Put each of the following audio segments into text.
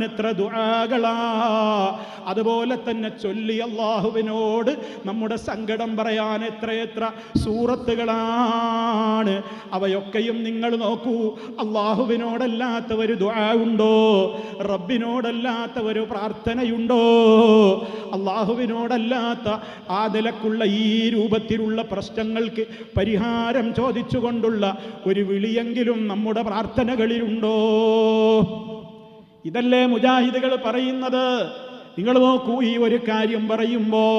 എത്ര ദുആകളാ. അതുപോലെ തന്നെ ചൊല്ലി അല്ലാഹുവിനോട് നമ്മുടെ സങ്കടം പറയാൻ എത്രയെത്ര സൂറത്തുകളാണ്. അവയൊക്കെയും നിങ്ങൾ നോക്കൂ. അല്ലാഹുവിനോടല്ലാത്ത ഒരു ദുആ ഉണ്ടോ? റബ്ബിനോടല്ലാത്ത ഒരു പ്രാർത്ഥനയുണ്ടോ? അല്ലാഹുവിനോടല്ലാത്ത ആ നിലക്കുള്ള ഈ രൂപത്തിലുള്ള പ്രശ്നങ്ങൾക്ക് പരിഹാരം ചോദിച്ചുകൊണ്ടുള്ള ഒരു വിളിയെങ്കിലും നമ്മുടെ പ്രാർത്ഥനകളിലുണ്ടോ? ഇതല്ലേ മുജാഹിദുകൾ പറയുന്നത്? നിങ്ങൾ നോക്കൂ, ഈ ഒരു കാര്യം പറയുമ്പോൾ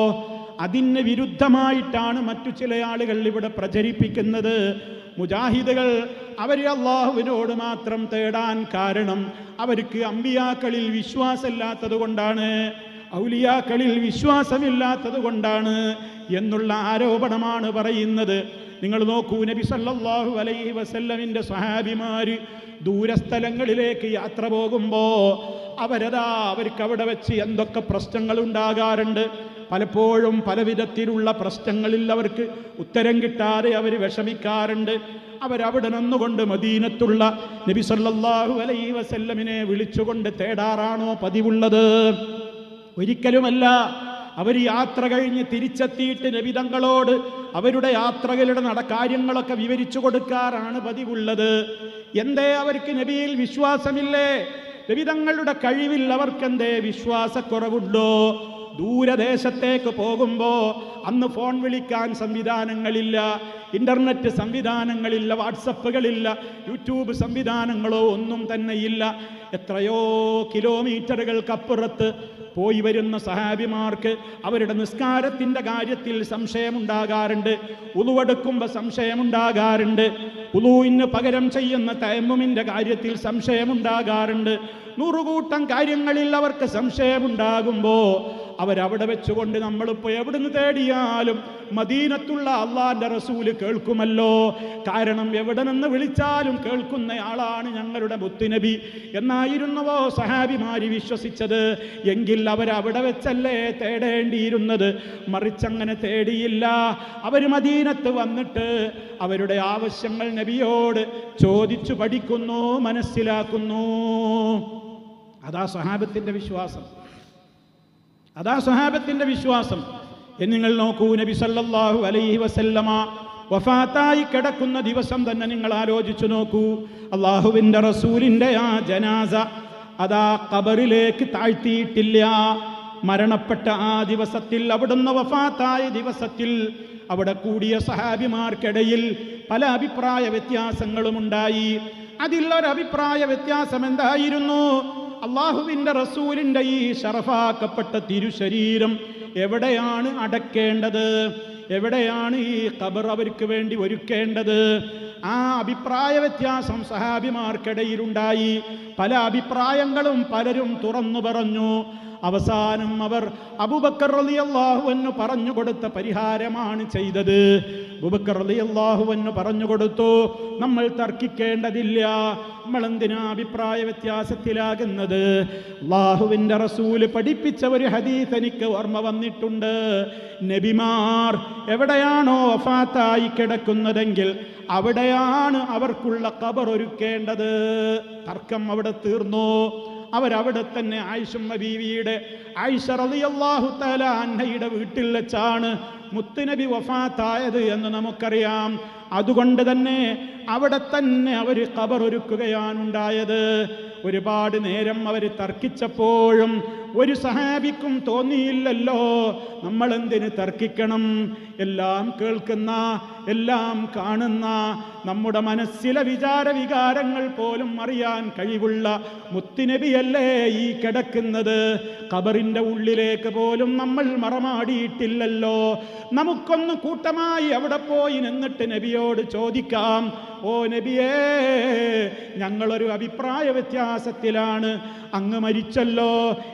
അതിന് വിരുദ്ധമായിട്ടാണ് മറ്റു ചില ആളുകൾ ഇവിടെ പ്രചരിപ്പിക്കുന്നത്. മുജാഹിദുകൾ അവർ അല്ലാഹുവിനോട് മാത്രം തേടാൻ കാരണം അവർക്ക് അമ്പിയാക്കളിൽ വിശ്വാസമില്ലാത്തത് കൊണ്ടാണ്, ഔലിയാക്കളിൽ വിശ്വാസമില്ലാത്തത് കൊണ്ടാണ് എന്നുള്ള ആരോപണമാണ് പറയുന്നത്. നിങ്ങൾ നോക്കൂ, നബി സല്ലല്ലാഹു അലൈഹി വസല്ലമിൻ്റെ സ്വഹാബിമാര് ദൂരസ്ഥലങ്ങളിലേക്ക് യാത്ര പോകുമ്പോൾ അവർക്ക് അവിടെ വെച്ച് എന്തൊക്കെ പ്രശ്നങ്ങൾ ഉണ്ടാകാറുണ്ട്. പലപ്പോഴും പലവിധത്തിലുള്ള പ്രശ്നങ്ങളിൽ അവർക്ക് ഉത്തരം കിട്ടാതെ അവർ വിഷമിക്കാറുണ്ട്. അവരവിടെ നിന്നുകൊണ്ട് മദീനത്തുള്ള നബി സല്ലല്ലാഹു അലൈഹി വസല്ലമിനെ വിളിച്ചുകൊണ്ട് തേടാറാണോ പതിവുള്ളത്? ഒരിക്കലുമല്ല. അവർ യാത്ര കഴിഞ്ഞ് തിരിച്ചെത്തിയിട്ട് നബി തങ്ങളോട് അവരുടെ യാത്രകളുടെ കാര്യങ്ങളൊക്കെ വിവരിച്ചു കൊടുക്കാറാണ് പതിവുള്ളത്. എന്തേ അവർക്ക് നബിയിൽ വിശ്വാസമില്ലേ? നബി തങ്ങളുടെ കഴിവിൽ അവർക്കെന്തേ വിശ്വാസക്കുറവുണ്ടോ? ദൂരദേശത്തേക്ക് പോകുമ്പോൾ അന്ന് ഫോൺ വിളിക്കാൻ സംവിധാനങ്ങളില്ല, ഇൻ്റർനെറ്റ് സംവിധാനങ്ങളില്ല, വാട്സപ്പുകളില്ല, യൂട്യൂബ് സംവിധാനങ്ങളോ ഒന്നും തന്നെയില്ല. എത്രയോ കിലോമീറ്ററുകൾക്കപ്പുറത്ത് പോയി വരുന്ന സഹാബിമാർക്ക് അവരുടെ നിസ്കാരത്തിൻ്റെ കാര്യത്തിൽ സംശയമുണ്ടാകാറുണ്ട്, ഉളുവെടുക്കുമ്പോൾ സംശയമുണ്ടാകാറുണ്ട്, ഉളുവിന് പകരം ചെയ്യുന്ന തയമ്മുമിൻ്റെ കാര്യത്തിൽ സംശയമുണ്ടാകാറുണ്ട്. നൂറുകൂട്ടം കാര്യങ്ങളിൽ അവർക്ക് സംശയമുണ്ടാകുമ്പോൾ അവരവിടെ വെച്ചുകൊണ്ട് നമ്മളിപ്പോൾ എവിടുന്ന് തേടിയാലും മദീനത്തുള്ള അള്ളാന്റെ റസൂല് കേൾക്കുമല്ലോ. കാരണം എവിടെ നിന്ന് വിളിച്ചാലും കേൾക്കുന്നയാളാണ് ഞങ്ങളുടെ മുത്തുനബി എന്നായിരുന്നുവോ സഹാബിമാരി വിശ്വസിച്ചത്? എങ്കിൽ അവരവിടെ വെച്ചല്ലേ തേടേണ്ടിയിരുന്നത്. മറിച്ചങ്ങനെ തേടിയില്ല. അവർ മദീനത്ത് വന്നിട്ട് അവരുടെ ആവശ്യങ്ങൾ നബിയോട് ചോദിച്ചു പഠിക്കുന്നു, മനസ്സിലാക്കുന്നു. അതാ സഹാബത്തിന്റെ വിശ്വാസം, അതാ സഹാബത്തിന്റെ വിശ്വാസം. നിങ്ങൾ നോക്കൂ, നബി സല്ലല്ലാഹു അലൈഹി വസല്ലമ വഫാത്തായി കിടക്കുന്ന ദിവസം തന്നെ നിങ്ങൾ ആലോചിച്ചു നോക്കൂ. അള്ളാഹുവിൻ്റെ റസൂലിൻ്റെ ആ ജനാസ അതാ ഖബറിലേക്ക് താഴ്ത്തിയിട്ടില്ല. മരണപ്പെട്ട ആ ദിവസത്തിൽ, അവിടുന്ന് വഫാത്തായ ദിവസത്തിൽ അവിടെ കൂടിയ സഹാബിമാർക്കിടയിൽ പല അഭിപ്രായ വ്യത്യാസങ്ങളും ഉണ്ടായി. അതിലൊരഭിപ്രായ വ്യത്യാസം എന്തായിരുന്നു? അള്ളാഹുവിൻ്റെ റസൂലിൻ്റെ ഈ ശറഫാക്കപ്പെട്ട തിരുശരീരം എവിടെയാണ് അടക്കേണ്ടത്? എവിടെയാണ് ഈ ഖബർ അവർക്ക് വേണ്ടി ഒരുക്കേണ്ടത്? ആ അഭിപ്രായ വ്യത്യാസം സഹാബിമാർക്കിടയിലുണ്ടായി. പല അഭിപ്രായങ്ങളും പലരും തുറന്നു പറഞ്ഞു. അവസാനം അവർ അബൂബക്കർ റളിയല്ലാഹു അൻഹു പറഞ്ഞു കൊടുത്ത പരിഹാരമാണ് ചെയ്തത്. അബൂബക്കർ റളിയല്ലാഹു അൻഹു പറഞ്ഞു കൊടുത്തു, നമ്മൾ തർക്കിക്കേണ്ടതില്ല, നമ്മൾ എന്തിനാ അഭിപ്രായ വ്യത്യാസത്തിലാകുന്നത്? അല്ലാഹുവിൻ്റെ റസൂല് പഠിപ്പിച്ച ഒരു ഹദീസ് എനിക്ക് ഓർമ്മ വന്നിട്ടുണ്ട്. നബിമാർ എവിടെയാണോ വഫാത്തായി കിടക്കുന്നതെങ്കിൽ അവിടെയാണ് അവർക്കുള്ള ഖബർ ഒരുക്കേണ്ടത്. തർക്കം അവിടെ തീർന്നു. അവരവിടെ തന്നെ ആയിഷ റളിയല്ലാഹു തആല അൻഹയുടെ വീട്ടിൽ വെച്ചാണ് മുത്തുനബി വഫാത്തായത് എന്ന് നമുക്കറിയാം. അതുകൊണ്ട് തന്നെ അവിടെ തന്നെ അവർ ഖബർ ഒരുക്കുകയാണ് ഉണ്ടായത്. ഒരുപാട് നേരം അവർ തർക്കിച്ചപ്പോഴും ഒരു സഹാബിക്കും തോന്നിയില്ലല്ലോ നമ്മൾ എന്തിന് തർക്കിക്കണം. എല്ലാം കേൾക്കുന്ന, എല്ലാം കാണുന്ന, നമ്മുടെ മനസ്സിലെ വികാരങ്ങൾ പോലും അറിയാൻ കഴിവുള്ള മുത്തുനബിയല്ലേ ഈ കിടക്കുന്നത്. ഖബറിൻ്റെ ഉള്ളിലേക്ക് പോലും നമ്മൾ മറമാടിയിട്ടില്ലല്ലോ. നമുക്കൊന്ന് കൂട്ടമായി അവിടെ പോയി നിന്നിട്ട് നബിയോട് ചോദിക്കാം, ഓ നബിയേ, ഞങ്ങളൊരു അഭിപ്രായ വ്യത്യാസത്തിലാണ്, അങ്ങ് മരിച്ചല്ലോ,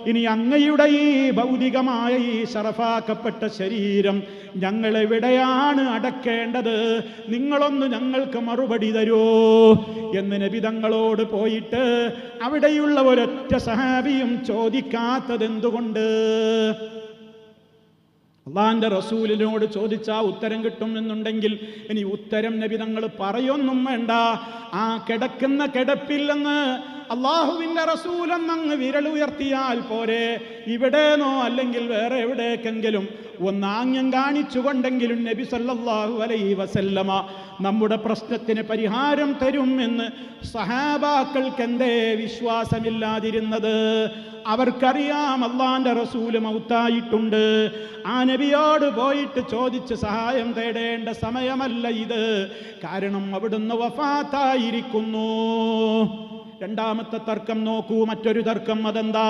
ഇനി അങ്ങയുടെ ഈ ഭൗതികമായ ഈ ശറഫാക്കപ്പെട്ട ശരീരം ഞങ്ങളെവിടെയാണ് അടക്കേണ്ടത്? നിങ്ങളൊന്ന് ഞങ്ങൾക്ക് മറുപടി തരൂ എന്ന് നബി തങ്ങളോട് പോയിട്ട് അവിടെയുള്ള ഒരൊറ്റ സഹാബിയും ചോദിക്കാത്തത് എന്തുകൊണ്ട്? അള്ളാന്റെ റസൂലിനോട് ചോദിച്ചാൽ ഉത്തരം കിട്ടും എന്നുണ്ടെങ്കിൽ ഇനി ഉത്തരം നബി തങ്ങൾ പറയൊന്നും വേണ്ട. ആ കിടക്കുന്ന കിടപ്പിൽ നിന്ന് അള്ളാഹുവിന്റെ റസൂൽ എന്നങ്ങ് വിരലുയർത്തിയാൽ പോരെ, ഇവിടെനോ അല്ലെങ്കിൽ വേറെ എവിടേക്കെങ്കിലും ഒന്നാംഗ്യം കാണിച്ചുകൊണ്ടെങ്കിലും നബി സല്ലല്ലാഹു അലൈഹി വസല്ലമ നമ്മുടെ പ്രശ്നത്തിന് പരിഹാരം തരും എന്ന് സഹാബാക്കൾക്ക് എന്തേ വിശ്വാസമില്ലാതിരുന്നത്? അവർക്കറിയാം അള്ളാന്റെ റസൂല് മൗത്തായിട്ടുണ്ട്. ആ നബിയോട് പോയിട്ട് ചോദിച്ച് സഹായം തേടേണ്ട സമയമല്ല ഇത്. കാരണം അവിടുന്ന് വഫാത്തായിരിക്കുന്നു. രണ്ടാമത്തെ തർക്കം നോക്കൂ, മറ്റൊരു തർക്കം. അതെന്താ?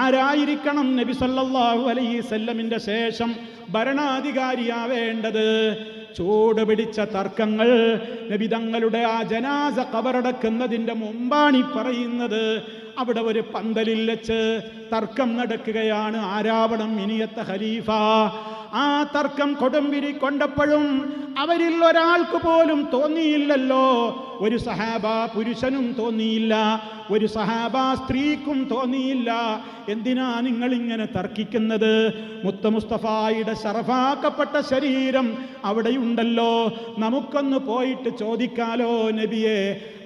ആരായിരിക്കണം നബി സല്ലല്ലാഹു അലൈഹി വസല്ലമിന്റെ ശേഷം ഭരണാധികാരിയാവേണ്ടത്? ചൂട് പിടിച്ച തർക്കങ്ങൾ. നബി തങ്ങളുടെ ആ ജനാസ ഖബറടക്കുന്നതിന്റെ മുമ്പാണ് ഈ പറയുന്നത്. അവിടെ ഒരു പന്തലിൽ വെച്ച് തർക്കം നടക്കുകയാണ്. ആരാവണം ഇനിയത്തെ ഖലീഫ? ആ തർക്കം കൊടുമ്പിരി കൊണ്ടപ്പോഴും അവരിൽ ഒരാൾക്ക് പോലും തോന്നിയില്ലല്ലോ, ഒരു സഹാബ പുരുഷനും തോന്നിയില്ല, ഒരു സഹാബ സ്ത്രീക്കും തോന്നിയില്ല. എന്തിനാ നിങ്ങൾ ഇങ്ങനെ തർക്കിക്കുന്നത്? മുത്ത മുസ്തഫായുടെ ശറഫാക്കപ്പെട്ട ശരീരം അവിടെയുണ്ടല്ലോ, നമുക്കൊന്ന് പോയിട്ട് ചോദിക്കാലോ നബിയെ,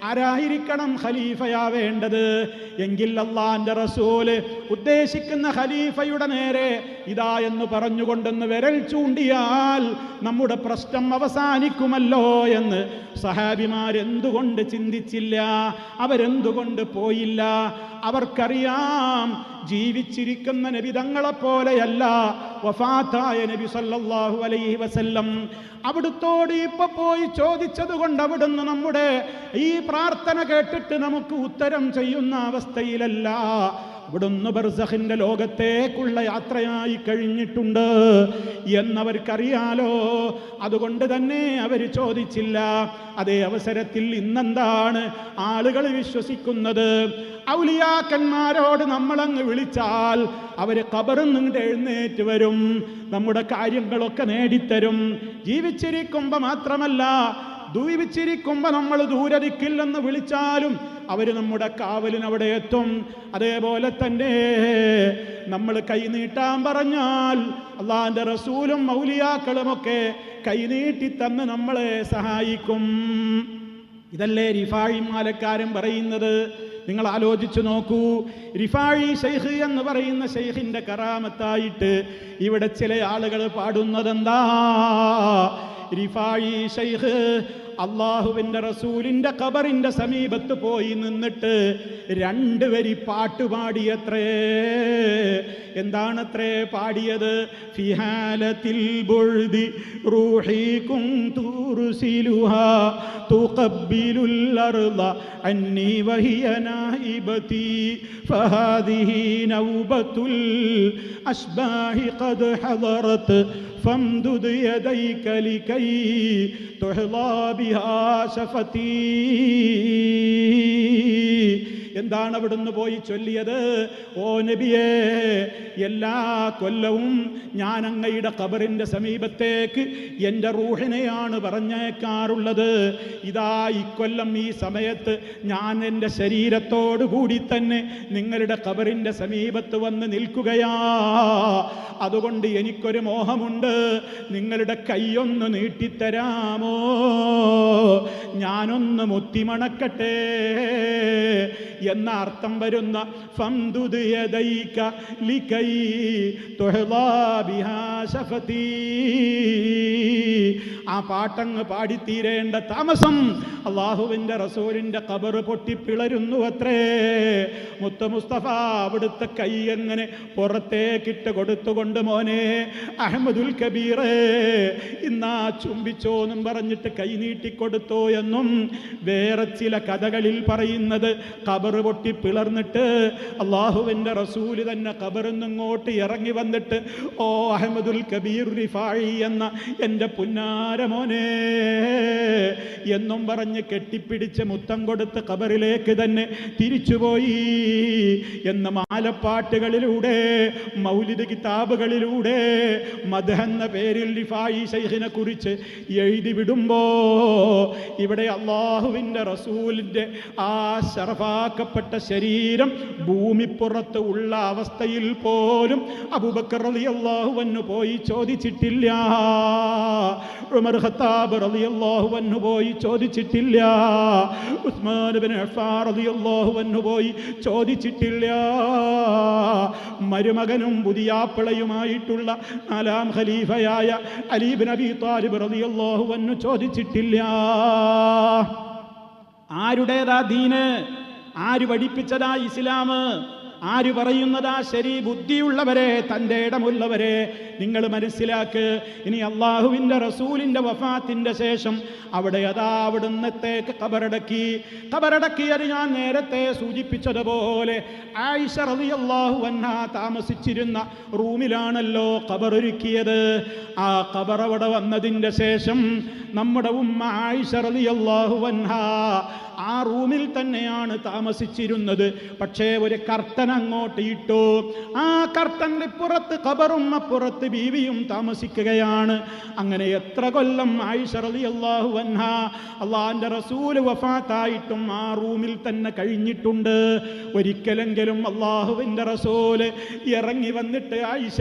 ആരായിരിക്കണം ഖലീഫയാവേണ്ടത്? എങ്കിൽ അല്ലാഹുവിന്റെ റസൂല് ഉദ്ദേശിക്കുന്ന ഖലീഫയുടെ നേരെ ഇതാ എന്ന് പറഞ്ഞുകൊണ്ടെന്ന് വിരൽ ചൂണ്ടിയാൽ നമ്മുടെ പ്രശ്നം അവസാനിക്കുമല്ലോ എന്ന് സഹാബിമാരെന്തുകൊണ്ട് ചിന്തിച്ചില്ല? അവരെന്തുകൊണ്ട് പോയില്ല? അവർക്കറിയാം ജീവിച്ചിരിക്കുന്ന നബി തങ്ങളെപ്പോലെയല്ല വഫാത്തായ നബി സല്ലല്ലാഹു അലൈഹി വസല്ലം. അവിടുത്തോട് ഇപ്പൊ പോയി ചോദിച്ചത് കൊണ്ട് അവിടുന്ന് നമ്മുടെ ഈ പ്രാർത്ഥന കേട്ടിട്ട് നമുക്ക് ഉത്തരം ചെയ്യുന്ന അവസ്ഥയിലല്ല. അവിടുന്ന് ബർസഖിന്റെ ലോകത്തേക്കുള്ള യാത്രയായി കഴിഞ്ഞിട്ടുണ്ട് എന്നവർക്കറിയാലോ. അതുകൊണ്ട് തന്നെ അവർ ചോദിച്ചില്ല. അതേ അവസരത്തിൽ ഇന്നെന്താണ് ആളുകൾ വിശ്വസിക്കുന്നത്? ഔലിയാക്കന്മാരോട് നമ്മളങ്ങ് വിളിച്ചാൽ അവർ ഖബറിൽ നിന്ന് എഴുന്നേറ്റ് വരും, നമ്മുടെ കാര്യങ്ങളൊക്കെ നേടിത്തരും. ജീവിച്ചിരിക്കുമ്പോൾ മാത്രമല്ല, ജീവിച്ചിരിക്കുമ്പോൾ നമ്മൾ ദൂരദിക്കില്ലെന്ന് വിളിച്ചാലും അവർ നമ്മുടെ കാവലിന് അവിടെ എത്തും. അതേപോലെ തന്നെ നമ്മൾ കൈനീട്ടാൻ പറഞ്ഞാൽ അള്ളാഹിന്റെ റസൂലും ഔലിയാക്കളുമൊക്കെ കൈനീട്ടി തന്ന് നമ്മളെ സഹായിക്കും. ഇതല്ലേ റിഫായി മാലക്കാരൻ പറയുന്നത്? നിങ്ങൾ ആലോചിച്ചു നോക്കൂ. റിഫായി ശൈഖ് എന്ന് പറയുന്ന ശൈഖിന്റെ കറാമത്തായിട്ട് ഇവിടെ ചില ആളുകൾ പാടുന്നതെന്താ? റിഫായി ശൈഖ് അള്ളാഹുവിന്റെ റസൂലിന്റെ ഖബറിന്റെ സമീപത്ത് പോയി നിന്നിട്ട് 2 വരി പാട്ടുപാടിയത്രേ. എന്താണത്രേ പാടിയത്? ഫിഹാലത്തിൽ ബുൾദി റൂഹി കുന്തു റുസിലുഹാ തുഖബ്ബിലുൽ അർള അന്നി വഹിയ നായിബതി ഫഹാദിഹി നൗബത്തുൽ അശ്ബാഹി ഖദ് ഹദറത് ഫംദുദ് യദൈക ലികൈ തുഹ്ളാ ബിഹാ ശഫതി. എന്താണ് അവിടുന്ന് പോയി ചൊല്ലിയത്? ഓ നബിയേ, എല്ലാ കൊല്ലവും ഞാൻ അങ്ങയുടെ ഖബറിന്റെ സമീപത്തേക്ക് എൻ്റെ റൂഹിനെയാണ് പറഞ്ഞേക്കാറുള്ളത്. ഇതാ ഇക്കൊല്ലം ഈ സമയത്ത് ഞാൻ എൻ്റെ ശരീരത്തോടു കൂടി തന്നെ നിങ്ങളുടെ ഖബറിന്റെ സമീപത്ത് വന്ന് നിൽക്കുകയാ. അതുകൊണ്ട് എനിക്കൊരു മോഹമുണ്ട്, നിങ്ങളുടെ കൈയൊന്ന് നീട്ടിത്തരാമോ? ഞാനൊന്ന് മുത്തിമണക്കട്ടെ എന്ന അർത്ഥം വരുന്ന ഫംദുദ് യദൈക ലികൈ തുഹ്ളാ ബിഹാ ശഫതി. ആ പാട്ടങ്ങ് പാടിത്തീരേണ്ട താമസം അള്ളാഹുവിന്റെ റസൂലിന്റെ ഖബർ പൊട്ടിപ്പിളരുന്നു അത്രേ. മുത്ത മുസ്തഫ അവിടുത്തെ കൈ എങ്ങനെ പുറത്തേക്കിട്ട് കൊടുത്തുകൊണ്ട്, മോനെ അഹമ്മദുൽ കബീറേ ഇന്നാ ചുംബിച്ചോന്നും പറഞ്ഞിട്ട് കൈ നീട്ടിക്കൊടുത്തോ എന്നും വേറെ ചില കഥകളിൽ പറയുന്നത്, ഖബർ പൊട്ടി പിളർന്നിട്ട് അള്ളാഹുവിന്റെ റസൂല് തന്നെ ഖബറിൽ നിന്നിങ്ങോട്ട് ഇറങ്ങി വന്നിട്ട്, ഓ അഹമ്മദുൽ കബീർ റിഫായി എന്ന എൻ്റെ പുന്നാരമോനെ എന്നും പറഞ്ഞ് കെട്ടിപ്പിടിച്ച് മുത്തം കൊടുത്ത് ഖബറിലേക്ക് തന്നെ തിരിച്ചുപോയി എന്ന് മാലപ്പാട്ടുകളിലൂടെ മൗലിദ് കിതാബുകളിലൂടെ മദ്ഹ് എന്ന പേരിൽ റിഫായി ശൈഖിനെ കുറിച്ച് എഴുതി വിടുമ്പോ ഇവിടെ അള്ളാഹുവിൻ്റെ റസൂലിൻ്റെ ആ ശറഫാക്ക ഷഹീദാക്കപ്പെട്ട ശരീരം ഭൂമിപ്പുറത്ത് ഉള്ള അവസ്ഥയിൽ പോലും അബൂബക്കർ റളിയല്ലാഹു അൻഹു പോയി ചോദിച്ചിട്ടില്ല. ഉമർ ഖത്താബ് റളിയല്ലാഹു അൻഹു പോയി ചോദിച്ചിട്ടില്ല. ഉസ്മാൻ ഇബ്നു അഫ്ഫാൻ റളിയല്ലാഹു അൻഹു പോയി ചോദിച്ചിട്ടില്ല. മരുമകനും പുതിയാപ്പിളയുമായിട്ടുള്ള 4ാം ഖലീഫയായ അലി ഇബ്നു അബീ ത്വാലിബ് റളിയല്ലാഹു അൻഹു ചോദിച്ചിട്ടില്ല. ആരുടേതാ ദീന്? ആര് പഠിപ്പിച്ചതാ ഇസ്ലാം? ആര് പറയുന്നതാ ശരി? ബുദ്ധിയുള്ളവരെ, തൻ്റെ ഇടമുള്ളവരെ, നിങ്ങൾ മനസ്സിലാക്ക്. ഇനി അള്ളാഹുവിൻ്റെ റസൂലിൻ്റെ വഫാത്തിൻ്റെ ശേഷം അവിടെ അവിടുന്നത്തേക്ക് ഖബറടക്കിയത് ഞാൻ നേരത്തെ സൂചിപ്പിച്ചതുപോലെ ആയിഷ റളിയല്ലാഹു അൻഹ താമസിച്ചിരുന്ന റൂമിലാണല്ലോ ഖബറൊരുക്കിയത്. ആ ഖബർ അവിടെ വന്നതിൻ്റെ ശേഷം നമ്മുടെ ഉമ്മ ആയിഷ റളിയല്ലാഹു അൻഹ ആ റൂമിൽ തന്നെയാണ് താമസിച്ചിരുന്നത്. പക്ഷേ ഒരു കർട്ടൻ അങ്ങോട്ട് ഇട്ടു. ആ കർട്ടൻ്റെ പുറത്ത് ഖബറും അപ്പുറത്ത് ബീവിയും താമസിക്കുകയാണ്. അങ്ങനെ എത്ര കൊല്ലം ആയിഷ റളിയല്ലാഹു അൻഹ അള്ളാഹിൻ്റെ റസൂൽ വഫാത്തായിട്ടും ആ റൂമിൽ തന്നെ കഴിഞ്ഞിട്ടുണ്ട്. ഒരിക്കലെങ്കിലും അള്ളാഹുവിൻ്റെ റസൂല് ഇറങ്ങി വന്നിട്ട് ആയിഷ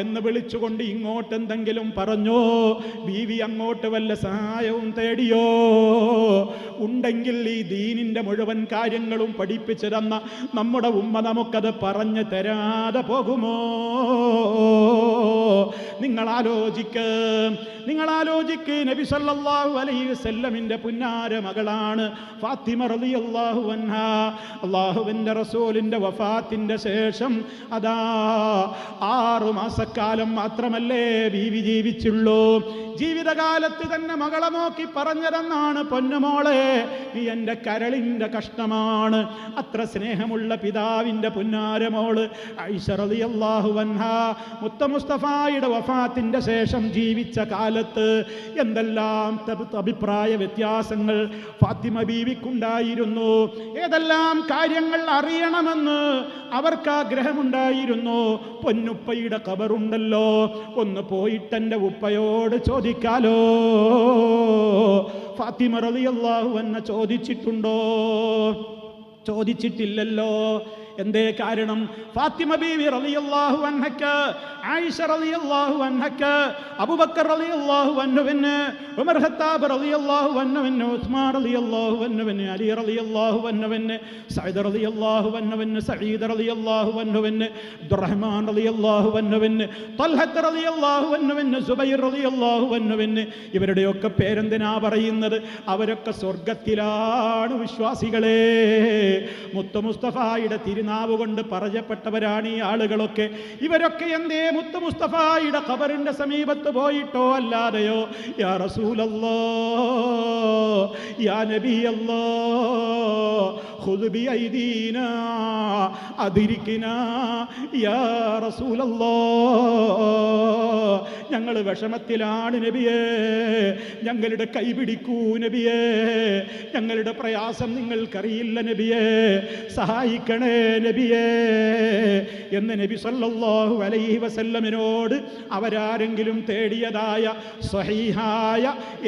എന്ന് വിളിച്ചുകൊണ്ട് ഇങ്ങോട്ട് എന്തെങ്കിലും പറഞ്ഞോ? ബീവി അങ്ങോട്ട് വല്ല സഹായവും തേടിയോ? ഉണ്ടെങ്കിൽ ഈ ദീനിൻ്റെ മുഴുവൻ കാര്യങ്ങളും പഠിപ്പിച്ചു തന്ന നമ്മുടെ ഉമ്മ നമുക്കത് പറഞ്ഞു തരാതെ പോകുമോ? നിങ്ങൾ ആലോചിക്ക്. നബി സല്ലല്ലാഹു അലൈഹി വസല്ലമിന്റെ പുന്നാര മകളാണ് ഫാത്തിമ റളിയല്ലാഹു അൻഹ. അല്ലാഹുവിൻ്റെ റസൂലിൻ്റെ വഫാത്തിൻ്റെ ശേഷം അതാ 6 മാസക്കാലം മാത്രമല്ലേ ബീവി ജീവിച്ചുള്ളൂ. ജീവിതകാലത്ത് തന്നെ മകളെ നോക്കി പറഞ്ഞതെന്നാണ്, പൊന്നുമോളെ നീ എൻ്റെ കരളിൻ്റെ കഷ്ണമാണ്. അത്ര സ്നേഹമുള്ള പിതാവിൻ്റെ പുന്നാരമോള് ആയിഷ റളിയല്ലാഹു അൻഹ മുത്ത മുസ്തഫായുടെ വഫാത്തിൻ്റെ ശേഷം ജീവിച്ച കാലത്ത് എന്തെല്ലാം അഭിപ്രായ വ്യത്യാസങ്ങൾ ഫാത്തിമ ബീവിക്കുണ്ടായിരുന്നു. ഏതെല്ലാം കാര്യങ്ങൾ അറിയണമെന്ന് അവർക്ക് ആഗ്രഹമുണ്ടായിരുന്നു. പൊന്നുപ്പയുടെ ഖബറുണ്ടല്ലോ, ഒന്ന് പോയിട്ടെൻ്റെ ഉപ്പയോട് ചോദിക്കാലോ. ഫാത്തിമ റളിയല്ലാഹു അൻഹ ചോദിച്ചിട്ടുണ്ടോ? ചോദിച്ചിട്ടില്ലല്ലോ. എന്തേ കാരണം? ഫാത്തിമ ബീവി റളിയല്ലാഹു അൻഹക്ക്, ആയിഷ റളിയല്ലാഹു അൻഹക്ക്, അബൂബക്കർ റളിയല്ലാഹു അൻഹുവിന്, ഉമർ ഖത്താബ് റളിയല്ലാഹു അൻഹുവിന്, ഉസ്മാൻ റളിയല്ലാഹു അൻഹുവിന്, അലി റളിയല്ലാഹു അൻഹുവിന്, സഅദ് റളിയല്ലാഹു അൻഹുവിന്, സഈദ് റളിയല്ലാഹു അൻഹുവിന്, അബ്ദുറഹ്മാൻ റളിയല്ലാഹു അൻഹുവിന്, ത്വൽഹത്ത് റളിയല്ലാഹു അൻഹുവിന്, സുബൈർ റളിയല്ലാഹു അൻഹുവിന്. ഇവരുടെയൊക്കെ പേരെന്തിനാ പറയുന്നത്? അവരൊക്കെ സ്വർഗത്തിലാണ് വിശ്വാസികളെ. മുത്ത മുസ്തഫായുടെ നാവ് കൊണ്ട് പറയപ്പെട്ടവരാണ് ഈ ആളുകളൊക്കെ. ഇവരൊക്കെ എന്തേ മുത്ത് മുസ്തഫായുടെ ഖബറിന്റെ സമീപത്ത് പോയിട്ടോ അല്ലാതെയോ യാ റസൂലല്ലാഹ്, യാ നബിയല്ലാഹ്, ഖുദ് ബിഐദീനാ അദ്രിക്നാ യാ റസൂലല്ലാഹ്, ഞങ്ങൾ വിഷമത്തിലാണ് നബിയേ, ഞങ്ങളുടെ കൈപിടിക്കൂ നബിയേ, ഞങ്ങളുടെ പ്രയാസം നിങ്ങൾക്കറിയില്ല നബിയേ, സഹായിക്കണേ നബിയേ എന്ന് നബി സല്ലല്ലാഹു അലൈഹി വസല്ലമിനോട് അവരാരെങ്കിലും തേടിയതായ സ്വഹീഹായ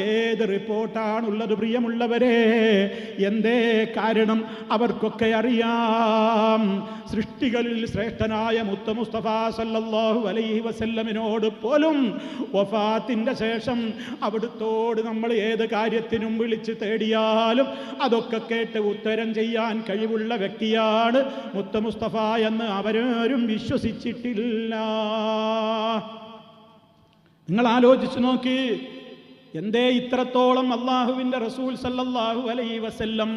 ഏത് റിപ്പോർട്ടാണുള്ളത്? പ്രിയമുള്ളവരെ, എന്തേ കാരണം? അവർക്കൊക്കെ അറിയാം സൃഷ്ടികളിൽ ശ്രേഷ്ഠനായ മുത്ത മുസ്തഫ സല്ലല്ലാഹു അലൈഹി വസല്ലമിനോട് പോലും വഫാത്തിൻ്റെ ശേഷം അവിടുത്തോട് നമ്മൾ ഏത് കാര്യത്തിനും വിളിച്ച് തേടിയാലും അതൊക്കെ കേട്ട് ഉത്തരം ചെയ്യാൻ കഴിവുള്ള വ്യക്തിയാണ് മുത്ത മുസ്തഫ എന്ന് അവരാരും വിശ്വസിച്ചിട്ടില്ല. നിങ്ങൾ ആലോചിച്ചു നോക്കി, എന്തേ ഇത്രത്തോളം അള്ളാഹുവിൻ്റെ റസൂൽ സല്ലല്ലാഹു അലൈഹി വസല്ലം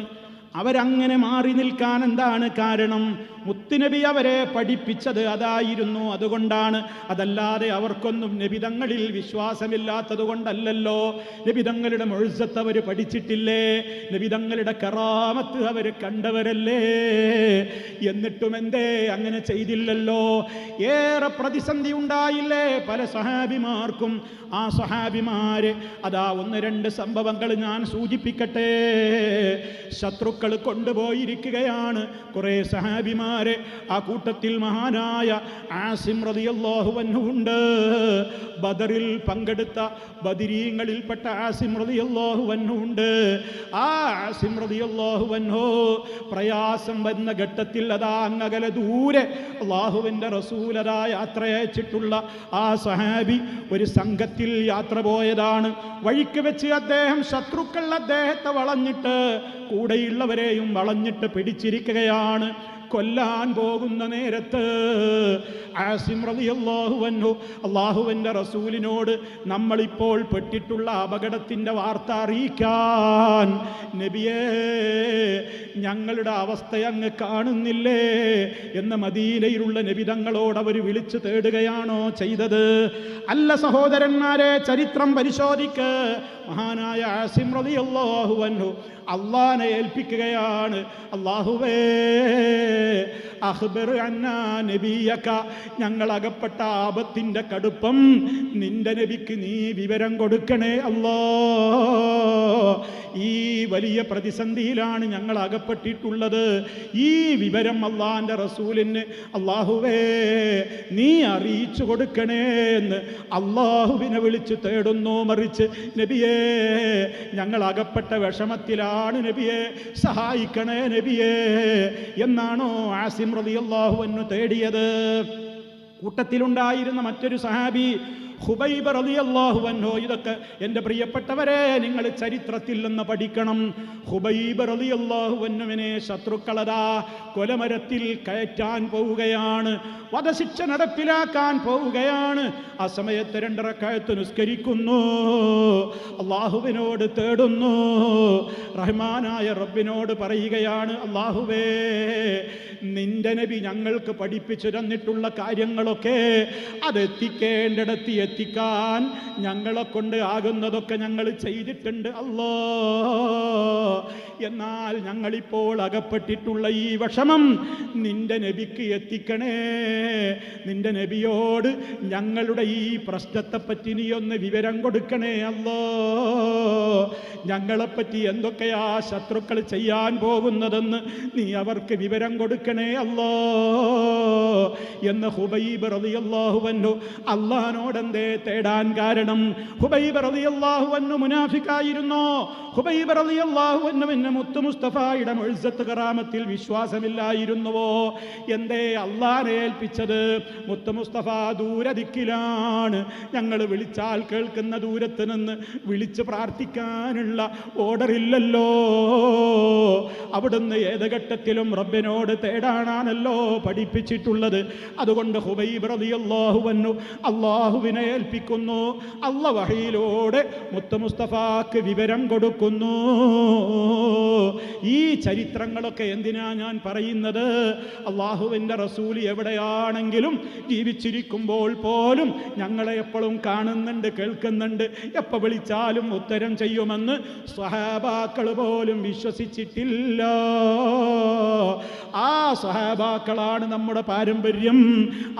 അവരങ്ങനെ മാറി നിൽക്കാൻ എന്താണ് കാരണം? മുത്തുനബി അവരെ പഠിപ്പിച്ചത് അതായിരുന്നു. അതുകൊണ്ടാണ്. അതല്ലാതെ അവർക്കൊന്നും നബിതങ്ങളിൽ വിശ്വാസമില്ലാത്തത് കൊണ്ടല്ലല്ലോ. നബിതങ്ങളുടെ മുഅ്ജിസത്ത് അവർ പഠിച്ചിട്ടില്ലേ? നബിതങ്ങളുടെ കറാമത്ത് അവർ കണ്ടവരല്ലേ? എന്നിട്ടും എന്തേ അങ്ങനെ ചെയ്തില്ലല്ലോ? ഏറെ പ്രതിസന്ധി ഉണ്ടായില്ലേ പല സഹാബിമാർക്കും? ആ സഹാബിമാര് അതാ ഒന്ന് രണ്ട് സംഭവങ്ങൾ ഞാൻ സൂചിപ്പിക്കട്ടെ. ശത്രുക്കൾ കൊണ്ടുപോയിരിക്കുകയാണ് കുറേ സഹാബിമാരെ. ആ കൂട്ടത്തിൽ മഹാനായ ആസിം റളിയല്ലാഹു അൻഹു ഉണ്ട്. ബദറിൽ പങ്കെടുത്ത ബദരീങ്ങളിൽപ്പെട്ട ആസിം റളിയല്ലാഹു അൻഹു ഉണ്ട്. ആ ആസിം റളിയല്ലാഹു അൻഹു പ്രയാസം വന്ന ഘട്ടത്തിൽ അതാ അങ്ങകലെ ദൂരെ അല്ലാഹുവിൻ്റെ റസൂൽ അതാ യാത്ര അയച്ചിട്ടുള്ള ആ സഹാബി ഒരു സംഘത്തിൽ യാത്ര പോയതാണ്. വഴിക്ക് വെച്ച് അദ്ദേഹം ശത്രുക്കൾ അദ്ദേഹത്തെ വളഞ്ഞിട്ട് കൂടെയുള്ളവരെയും വളഞ്ഞിട്ട് പിടിച്ചിരിക്കുകയാണ്. കൊല്ലാൻ പോകുന്ന നേരത്ത് ആസിം റളിയല്ലാഹു അൻഹു അല്ലാഹുവിൻ്റെ റസൂലിനോട് നമ്മളിപ്പോൾ പെട്ടിട്ടുള്ള അപകടത്തിൻ്റെ വാർത്ത അറിയിക്കാൻ, നബിയേ ഞങ്ങളുടെ അവസ്ഥ അങ്ങ് കാണുന്നില്ലേ എന്ന് മദീനയിലുള്ള നബി തങ്ങളോട് അവർ വിളിച്ചു തേടുകയാണോ ചെയ്തത്? അല്ല സഹോദരന്മാരെ, ചരിത്രം പരിശോധിക്ക്. മഹാനായ ആസിം റളിയല്ലാഹു അൻഹു അള്ളാനെ ഏൽപ്പിക്കുകയാണ്. അല്ലാഹുവേ അഖ്ബർ അന്നാ നബിയക, ഞങ്ങൾ അകപ്പെട്ട ആപത്തിൻ്റെ കടുപ്പം നിന്റെ നബിക്ക് നീ വിവരം കൊടുക്കണേ അല്ലാ. ഈ വലിയ പ്രതിസന്ധിയിലാണ് ഞങ്ങൾ അകപ്പെട്ടിട്ടുള്ളത്. ഈ വിവരം അള്ളാന്റെ റസൂലിന് അല്ലാഹുവേ നീ അറിയിച്ചു കൊടുക്കണേ എന്ന് അള്ളാഹുവിനെ വിളിച്ച് തേടുന്നു. മറിച്ച് നബിയേ ഞങ്ങൾ അകപ്പെട്ട വിഷമത്തിലാണ് നബിയെ, സഹായിക്കണേ നബിയേ എന്നാണോ ആസിം റളിയല്ലാഹു അൻഹു തേടിയത്? കൂട്ടത്തിലുണ്ടായിരുന്ന മറ്റൊരു സഹാബി ഖുബൈബ് റളിയല്ലാഹു അൻഹു. ഇതൊക്കെ എൻ്റെ പ്രിയപ്പെട്ടവരെ നിങ്ങൾ ചരിത്രത്തിൽ നിന്ന് പഠിക്കണം. ഖുബൈബ് റളിയല്ലാഹു അൻഹുവിനെ ശത്രുക്കളതാ കൊലമരത്തിൽ കയറ്റാൻ പോവുകയാണ്, വധശിക്ഷ നടപ്പിലാക്കാൻ പോവുകയാണ്. ആ സമയത്ത് 2 റക്അത്ത് നിസ്കരിക്കുന്നു, അള്ളാഹുവിനോട് തേടുന്നു, റഹ്മാനായ റബ്ബിനോട് പറയുകയാണ്, അള്ളാഹുവേ നിന്റെ നബി ഞങ്ങൾക്ക് പഠിപ്പിച്ചു തന്നിട്ടുള്ള കാര്യങ്ങളൊക്കെ അതെത്തിക്കേണ്ടിടത്ത് എത്തിക്കാൻ ഞങ്ങളെ കൊണ്ട് ആകുന്നതൊക്കെ ഞങ്ങൾ ചെയ്തിട്ടുണ്ട് അല്ലാ. എന്നാൽ ഞങ്ങളിപ്പോൾ അകപ്പെട്ടിട്ടുള്ള ഈ വിഷമം നിന്റെ നബിക്ക് എത്തിക്കണേ. നിന്റെ നബിയോട് ഞങ്ങളുടെ ഈ പ്രശ്നത്തെപ്പറ്റി നീ ഒന്ന് വിവരം കൊടുക്കണേ അല്ലാ. ഞങ്ങളെപ്പറ്റി എന്തൊക്കെയാ ശത്രുക്കൾ ചെയ്യാൻ പോകുന്നതെന്ന് നീ അവർക്ക് വിവരം കൊടുക്കണേ അല്ലാ എന്ന് ഖുബൈബ് റളിയല്ലാഹു അൻഹു അല്ലാഹുവോട് എന്തേ തേടാൻ കാരണം? ഖുബൈബ് റളിയല്ലാഹു അൻഹു മുനാഫിക്കായിരുന്നു. ഖുബൈബ് റളിയല്ലാഹു അൻഹുവിന് മുത്ത് മുസ്തഫയുടെ മുഅ്ജിസത്ത് കറാമത്തിൽ വിശ്വാസമില്ലായിരുന്നുവോ? എന്തേ അല്ലാഹനെ ഏൽപ്പിച്ചത്? മുത്ത് മുസ്തഫ ദൂരദിക്കിലാണ്, ഞങ്ങൾ വിളിച്ചാൽ കേൾക്കുന്ന ദൂരത്ത് നിന്ന് വിളിച്ച് പ്രാർത്ഥിക്കാനുള്ള ഓർഡറില്ലല്ലോ. അവിടുന്ന് ഏത് ഘട്ടത്തിലും റബ്ബിനോട് തേടാനാണല്ലോ പഠിപ്പിച്ചിട്ടുള്ളത്. അതുകൊണ്ട് ഖുബൈബ് റളിയല്ലാഹു അൻഹു അല്ലാഹുവിനെ ഏൽപ്പിക്കുന്നു. അല്ലാഹ് വഹയിലൂടെ മുത്ത് മുസ്തഫാക്ക് വിവരം കൊടുക്കുന്നു. ഈ ചരിത്രങ്ങളൊക്കെ എന്തിനാ ഞാൻ പറയുന്നത്? അല്ലാഹുവിൻ്റെ റസൂൽ എവിടെയാണെങ്കിലും ജീവിച്ചിരിക്കുമ്പോൾ പോലും ഞങ്ങളെ എപ്പോഴും കാണുന്നുണ്ട്, കേൾക്കുന്നുണ്ട്, എപ്പോൾ വിളിച്ചാലും ഉത്തരം ചെയ്യുമെന്ന് സ്വഹാബാക്കൾ പോലും വിശ്വസിച്ചിട്ടില്ല. ആ സ്വഹാബാക്കളാണ് നമ്മുടെ പാരമ്പര്യം,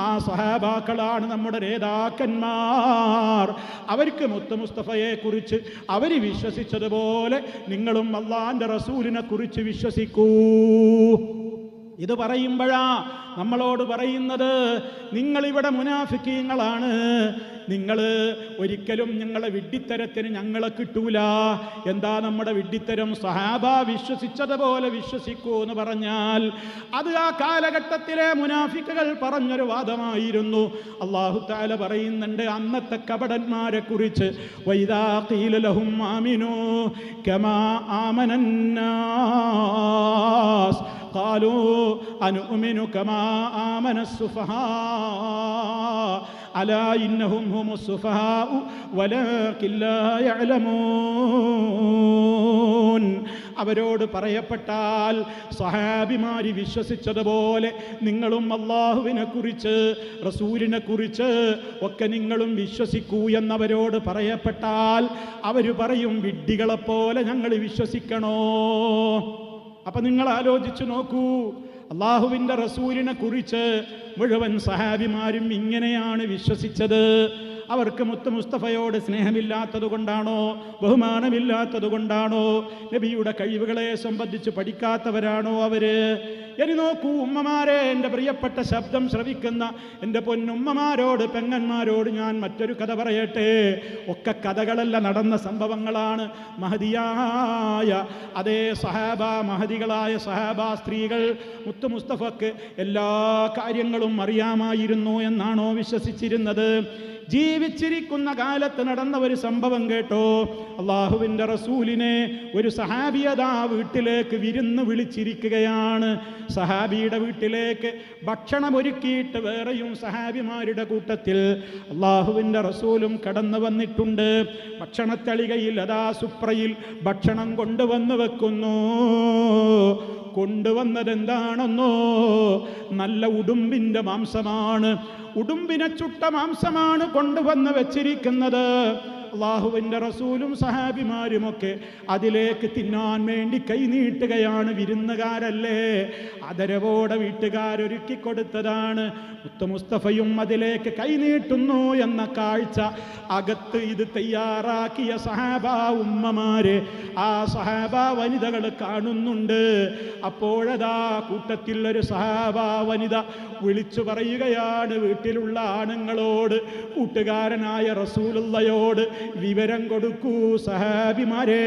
ആ സ്വഹാബാക്കളാണ് നമ്മുടെ നേതാക്കന്മാർ. അവർക്ക് മുത്ത് മുസ്തഫയെ കുറിച്ച് അവർ വിശ്വസിച്ചതുപോലെ നിങ്ങളും അല്ലാഹുവിൻ്റെ റസൂലിനെ കുറിച്ച് വിശ്വസിക്കൂ. ഇത് പറയുമ്പോഴാ നമ്മളോട് പറയുന്നത്, നിങ്ങളിവിടെ മുനാഫിക്കീങ്ങളാണ്, നിങ്ങൾ ഒരിക്കലും ഞങ്ങളെ വിഡ്ഢിത്തരത്തിന് ഞങ്ങളെ കിട്ടൂല. എന്താ നമ്മുടെ വിഡ്ഢിത്തരം? സഹാബ വിശ്വസിച്ചതുപോലെ വിശ്വസിക്കൂ എന്ന് പറഞ്ഞാൽ അത് ആ കാലഘട്ടത്തിലെ മുനാഫിക്കുകൾ പറഞ്ഞൊരു വാദമായിരുന്നു. അല്ലാഹു തആല പറയുന്നുണ്ട് അന്നത്തെ കപടന്മാരെ കുറിച്ച്, വൈദാ ഖീല ലഹും ആമിനൂ കമാ ആമനന്നാസ് ഖാലൂ അനുഅ്മിനു കമാ ആമനസ്സുഫഹാ അലാ ഇന്നഹും ഹുമുസ്സുഫഹാഉ വലാകിൻ ലാ യഅലമൂൻ. അവരോട് പറയപ്പെട്ടാൽ സ്വഹാബിമാരി വിശ്വസിച്ചതുപോലെ നിങ്ങളും അല്ലാഹുവിനെ കുറിച്ച് റസൂലിനെ കുറിച്ച് ഒക്കെ നിങ്ങളും വിശ്വസിക്കൂ എന്നവരോട് പറയപ്പെട്ടാൽ അവർ പറയും, വിഡ്ഢികളെപ്പോലെ ഞങ്ങൾ വിശ്വസിക്കണോ? അപ്പം നിങ്ങൾ ആലോചിച്ചു നോക്കൂ, അള്ളാഹുവിൻ്റെ റസൂലിനെ കുറിച്ച് മുഴുവൻ സഹാബിമാരും ഇങ്ങനെയാണ് വിശ്വസിച്ചത്. അവർക്ക് മുത്ത് മുസ്തഫയോട് സ്നേഹമില്ലാത്തത് കൊണ്ടാണോ, ബഹുമാനമില്ലാത്തത് കൊണ്ടാണോ, നബിയുടെ കഴിവുകളെ സംബന്ധിച്ച് പഠിക്കാത്തവരാണോ അവര്? ഇനി നോക്കൂ ഉമ്മമാരെ, എൻ്റെ പ്രിയപ്പെട്ട ശബ്ദം ശ്രവിക്കുന്ന എൻ്റെ പൊന്നുമ്മമാരോട്, പെങ്ങന്മാരോട് ഞാൻ മറ്റൊരു കഥ പറയട്ടെ. ഒക്കെ കഥകളല്ല, നടന്ന സംഭവങ്ങളാണ്. മഹദിയായ അതേ സഹാബ, മഹദികളായ സഹാബ സ്ത്രീകൾ മുത്ത് മുസ്തഫക്ക് എല്ലാ കാര്യങ്ങളും അറിയാമായിരുന്നു എന്നാണോ വിശ്വസിച്ചിരുന്നത്? ജീവിച്ചിരിക്കുന്ന കാലത്ത് നടന്ന ഒരു സംഭവം കേട്ടോ. അള്ളാഹുവിൻ്റെ റസൂലിനെ ഒരു സഹാബിയതാ വീട്ടിലേക്ക് വിരുന്ന് വിളിച്ചിരിക്കുകയാണ്. സഹാബിയുടെ വീട്ടിലേക്ക് ഭക്ഷണം ഒരുക്കിയിട്ട് വേറെയും സഹാബിമാരുടെ കൂട്ടത്തിൽ അള്ളാഹുവിൻ്റെ റസൂലും കടന്നു വന്നിട്ടുണ്ട്. ഭക്ഷണത്തളികയിൽ അതാ സുപ്രയിൽ ഭക്ഷണം കൊണ്ടുവന്ന് വെക്കുന്നു. കൊണ്ടുവന്നതെന്താണെന്നോ, നല്ല ഉടുമ്പിൻ്റെ മാംസമാണ്. ഉടുമ്പിനെ ചുട്ട മാംസമാണ് കൊണ്ടുവന്ന് വെച്ചിരിക്കുന്നത്. അള്ളാഹുവിൻ്റെ റസൂലും സഹാബിമാരുമൊക്കെ അതിലേക്ക് തിന്നാൻ വേണ്ടി കൈനീട്ടുകയാണ്. വിരുന്നുകാരല്ലേ, ആദരവോടെ വീട്ടുകാരൊരുക്കി കൊടുത്തതാണ്. മുത്ത് മുസ്തഫയും അതിലേക്ക് കൈനീട്ടുന്നു എന്ന കാഴ്ച അകത്ത് ഇത് തയ്യാറാക്കിയ സഹാബ ഉമ്മമാരെ, ആ സഹാബ വനിതകൾ കാണുന്നുണ്ട്. അപ്പോഴതാ കൂട്ടത്തിൽ ഒരു സഹാബ വനിത വിളിച്ചു പറയുകയാണ് വീട്ടിലുള്ള ആണുങ്ങളോട്, കൂട്ടുകാരനായ റസൂലുള്ളയോട് വിവരം കൊടുക്കൂ സഹാബിമാരെ,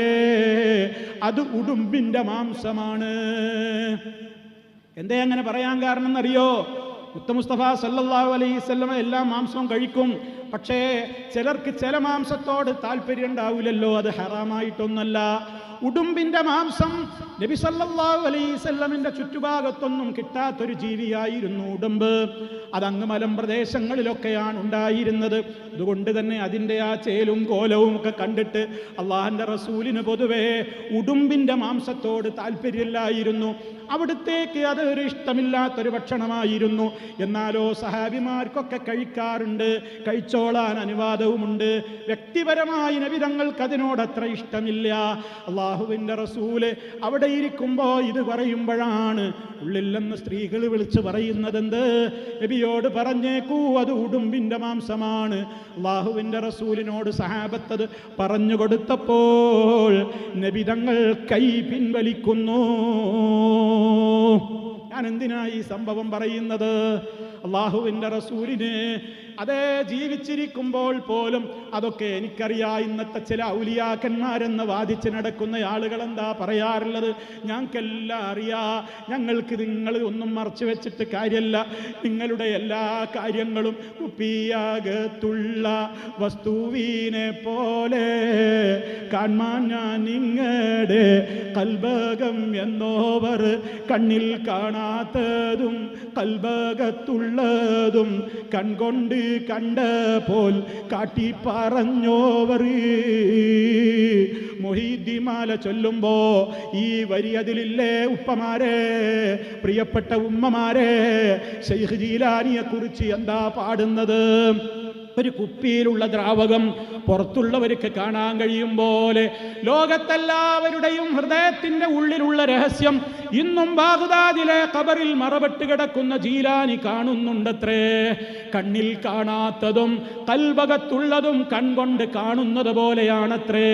അത് ഉടുമ്പിൻ്റെ മാംസമാണ്. എന്തേ അങ്ങനെ പറയാൻ കാരണം എന്നറിയോ? മുത്ത് മുസ്തഫ സല്ലല്ലാഹു അലൈഹി വസല്ലം എല്ലാ മാംസവും കഴിക്കും. പക്ഷേ ചിലർക്ക് ചില മാംസത്തോട് താല്പര്യം ഉണ്ടാവില്ലല്ലോ. അത് ഹറാമായിട്ടൊന്നല്ല. ഉടുമ്പിൻ്റെ മാംസം നബി സല്ലല്ലാഹു അലൈഹി വസല്ലമിൻ്റെ ചുറ്റുഭാഗത്തൊന്നും കിട്ടാത്തൊരു ജീവിയായിരുന്നു ഉടുമ്പ്. അതങ്ങ് മലമ്പ്രദേശങ്ങളിലൊക്കെയാണ് ഉണ്ടായിരുന്നത്. അതുകൊണ്ട് തന്നെ അതിൻ്റെ ആ ചേലും കോലവും ഒക്കെ കണ്ടിട്ട് അള്ളാഹുവിൻ്റെ റസൂലിന് പൊതുവേ ഉടുമ്പിൻ്റെ മാംസത്തോട് താല്പര്യമില്ലായിരുന്നു. അവിടുത്തേക്ക് അത് ഒരു ഇഷ്ടമില്ലാത്തൊരു ഭക്ഷണമായിരുന്നു. എന്നാലോ സഹാബിമാർക്കൊക്കെ കഴിക്കാറുണ്ട്, കഴിച്ചോളാൻ അനുവാദവുമുണ്ട്. വ്യക്തിപരമായി നബി തങ്ങൾക്ക് അതിനോടത്ര ഇഷ്ടമില്ല. അള്ളാഹുവിൻ്റെ റസൂല് അവിടെ ഇരിക്കുമ്പോൾ ഇത് പറയുമ്പോഴാണ് ഉള്ളിൽ നിന്ന് സ്ത്രീകൾ വിളിച്ച് പറയുന്നതെന്ത്? നബിയോട് പറഞ്ഞേക്കൂ, അത് ഉടുമ്പിൻ്റെ മാംസമാണ്. അള്ളാഹുവിൻ്റെ റസൂലിനോട് സഹാബത്തത് പറഞ്ഞു കൊടുത്തപ്പോൾ നബി തങ്ങൾ കൈ പിൻവലിക്കുന്നു. ഞാൻ എന്തിനാ ഈ സംഭവം പറയുന്നത്? അള്ളാഹുവിൻ്റെ റസൂലിന് അതേ ജീവിച്ചിരിക്കുമ്പോൾ പോലും അതൊക്കെ എനിക്കറിയാം. ഇന്നത്തെ ചില ഔലിയാക്കന്മാരെന്ന് വാദിച്ച് നടക്കുന്ന ആളുകൾ എന്താ പറയാറുള്ളത്? ഞങ്ങൾക്കെല്ലാം അറിയാം, ഞങ്ങൾക്ക് നിങ്ങൾ ഒന്നും മറച്ചു വെച്ചിട്ട് കാര്യമല്ല, നിങ്ങളുടെ എല്ലാ കാര്യങ്ങളും കുപ്പിയകത്തുള്ള വസ്തുവിനെ പോലെ കാണാൻ ഞാൻ നിങ്ങളുടെ കൽബകം എന്നോവർ, കണ്ണിൽ കാണാത്തതും കൽബകത്തുള്ളതും കൺകൊണ്ട് കണ്ട പോൽ കാട്ടി പറഞ്ഞോവർ. മുഹീദ്ദിമാല ചൊല്ലുമ്പോ ഈ വരി അതിലില്ലേ ഉപ്പമാരെ, പ്രിയപ്പെട്ട ഉമ്മമാരെ? ശൈഖ് ജീലാനിയെ കുറിച്ച് എന്താ പാടുന്നത്? ഒരു കുപ്പിയിലുള്ള ദ്രാവകം പുറത്തുള്ളവർക്ക് കാണാൻ കഴിയും പോലെ ലോകത്തെല്ലാവരുടെയും ഹൃദയത്തിൻ്റെ ഉള്ളിലുള്ള രഹസ്യം ഇന്നും ബാഗ്ദാദിലെ ഖബറിൽ മറപെട്ട് കിടക്കുന്ന ജീലാനി കാണുന്നുണ്ടത്രേ. കണ്ണിൽ കാണാത്തതും കൽബകത്തുള്ളതും കൺകൊണ്ട് കാണുന്നത് പോലെയാണത്രേ.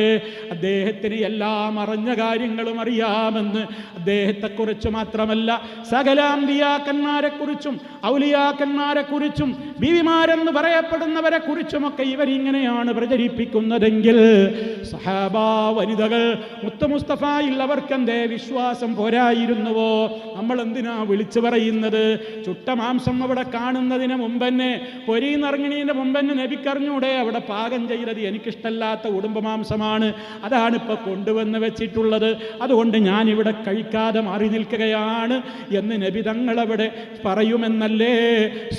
അദ്ദേഹത്തിന് എല്ലാം അറിഞ്ഞ കാര്യങ്ങളും അറിയാമെന്ന് അദ്ദേഹത്തെക്കുറിച്ച് മാത്രമല്ല സകല അമ്പിയാക്കന്മാരെക്കുറിച്ചും ഔലിയാക്കന്മാരെക്കുറിച്ചും ബീവിമാരെന്ന് പറയപ്പെടുന്നവരെ കുറിച്ചുമൊക്കെ ഇവരിങ്ങനെയാണ് പ്രചരിപ്പിക്കുന്നതെങ്കിൽ സഹാബാ വനിതകൾ മുത്ത് മുസ്തഫയിൽ അവർക്കെന്തേ വിശ്വാസം പോരായിരുന്നുവോ? നമ്മൾ എന്തിനാ വിളിച്ചു പറയുന്നത്? ചുട്ട മാംസം അവിടെ കാണുന്നതിന് മുമ്പന്നെ, പൊരിന്നിറങ്ങണീൻ്റെ മുമ്പന്നെ നബിക്കറിഞ്ഞൂടെ അവിടെ പാകം ചെയ്തത് എനിക്കിഷ്ടല്ലാത്ത ഉടുമ്പ് മാംസമാണ്, അതാണ് ഇപ്പൊ കൊണ്ടുവന്ന് വെച്ചിട്ടുള്ളത്, അതുകൊണ്ട് ഞാനിവിടെ കഴിക്കാതെ മാറി നിൽക്കുകയാണ് എന്ന് നബി തങ്ങളവിടെ പറയുമെന്നല്ലേ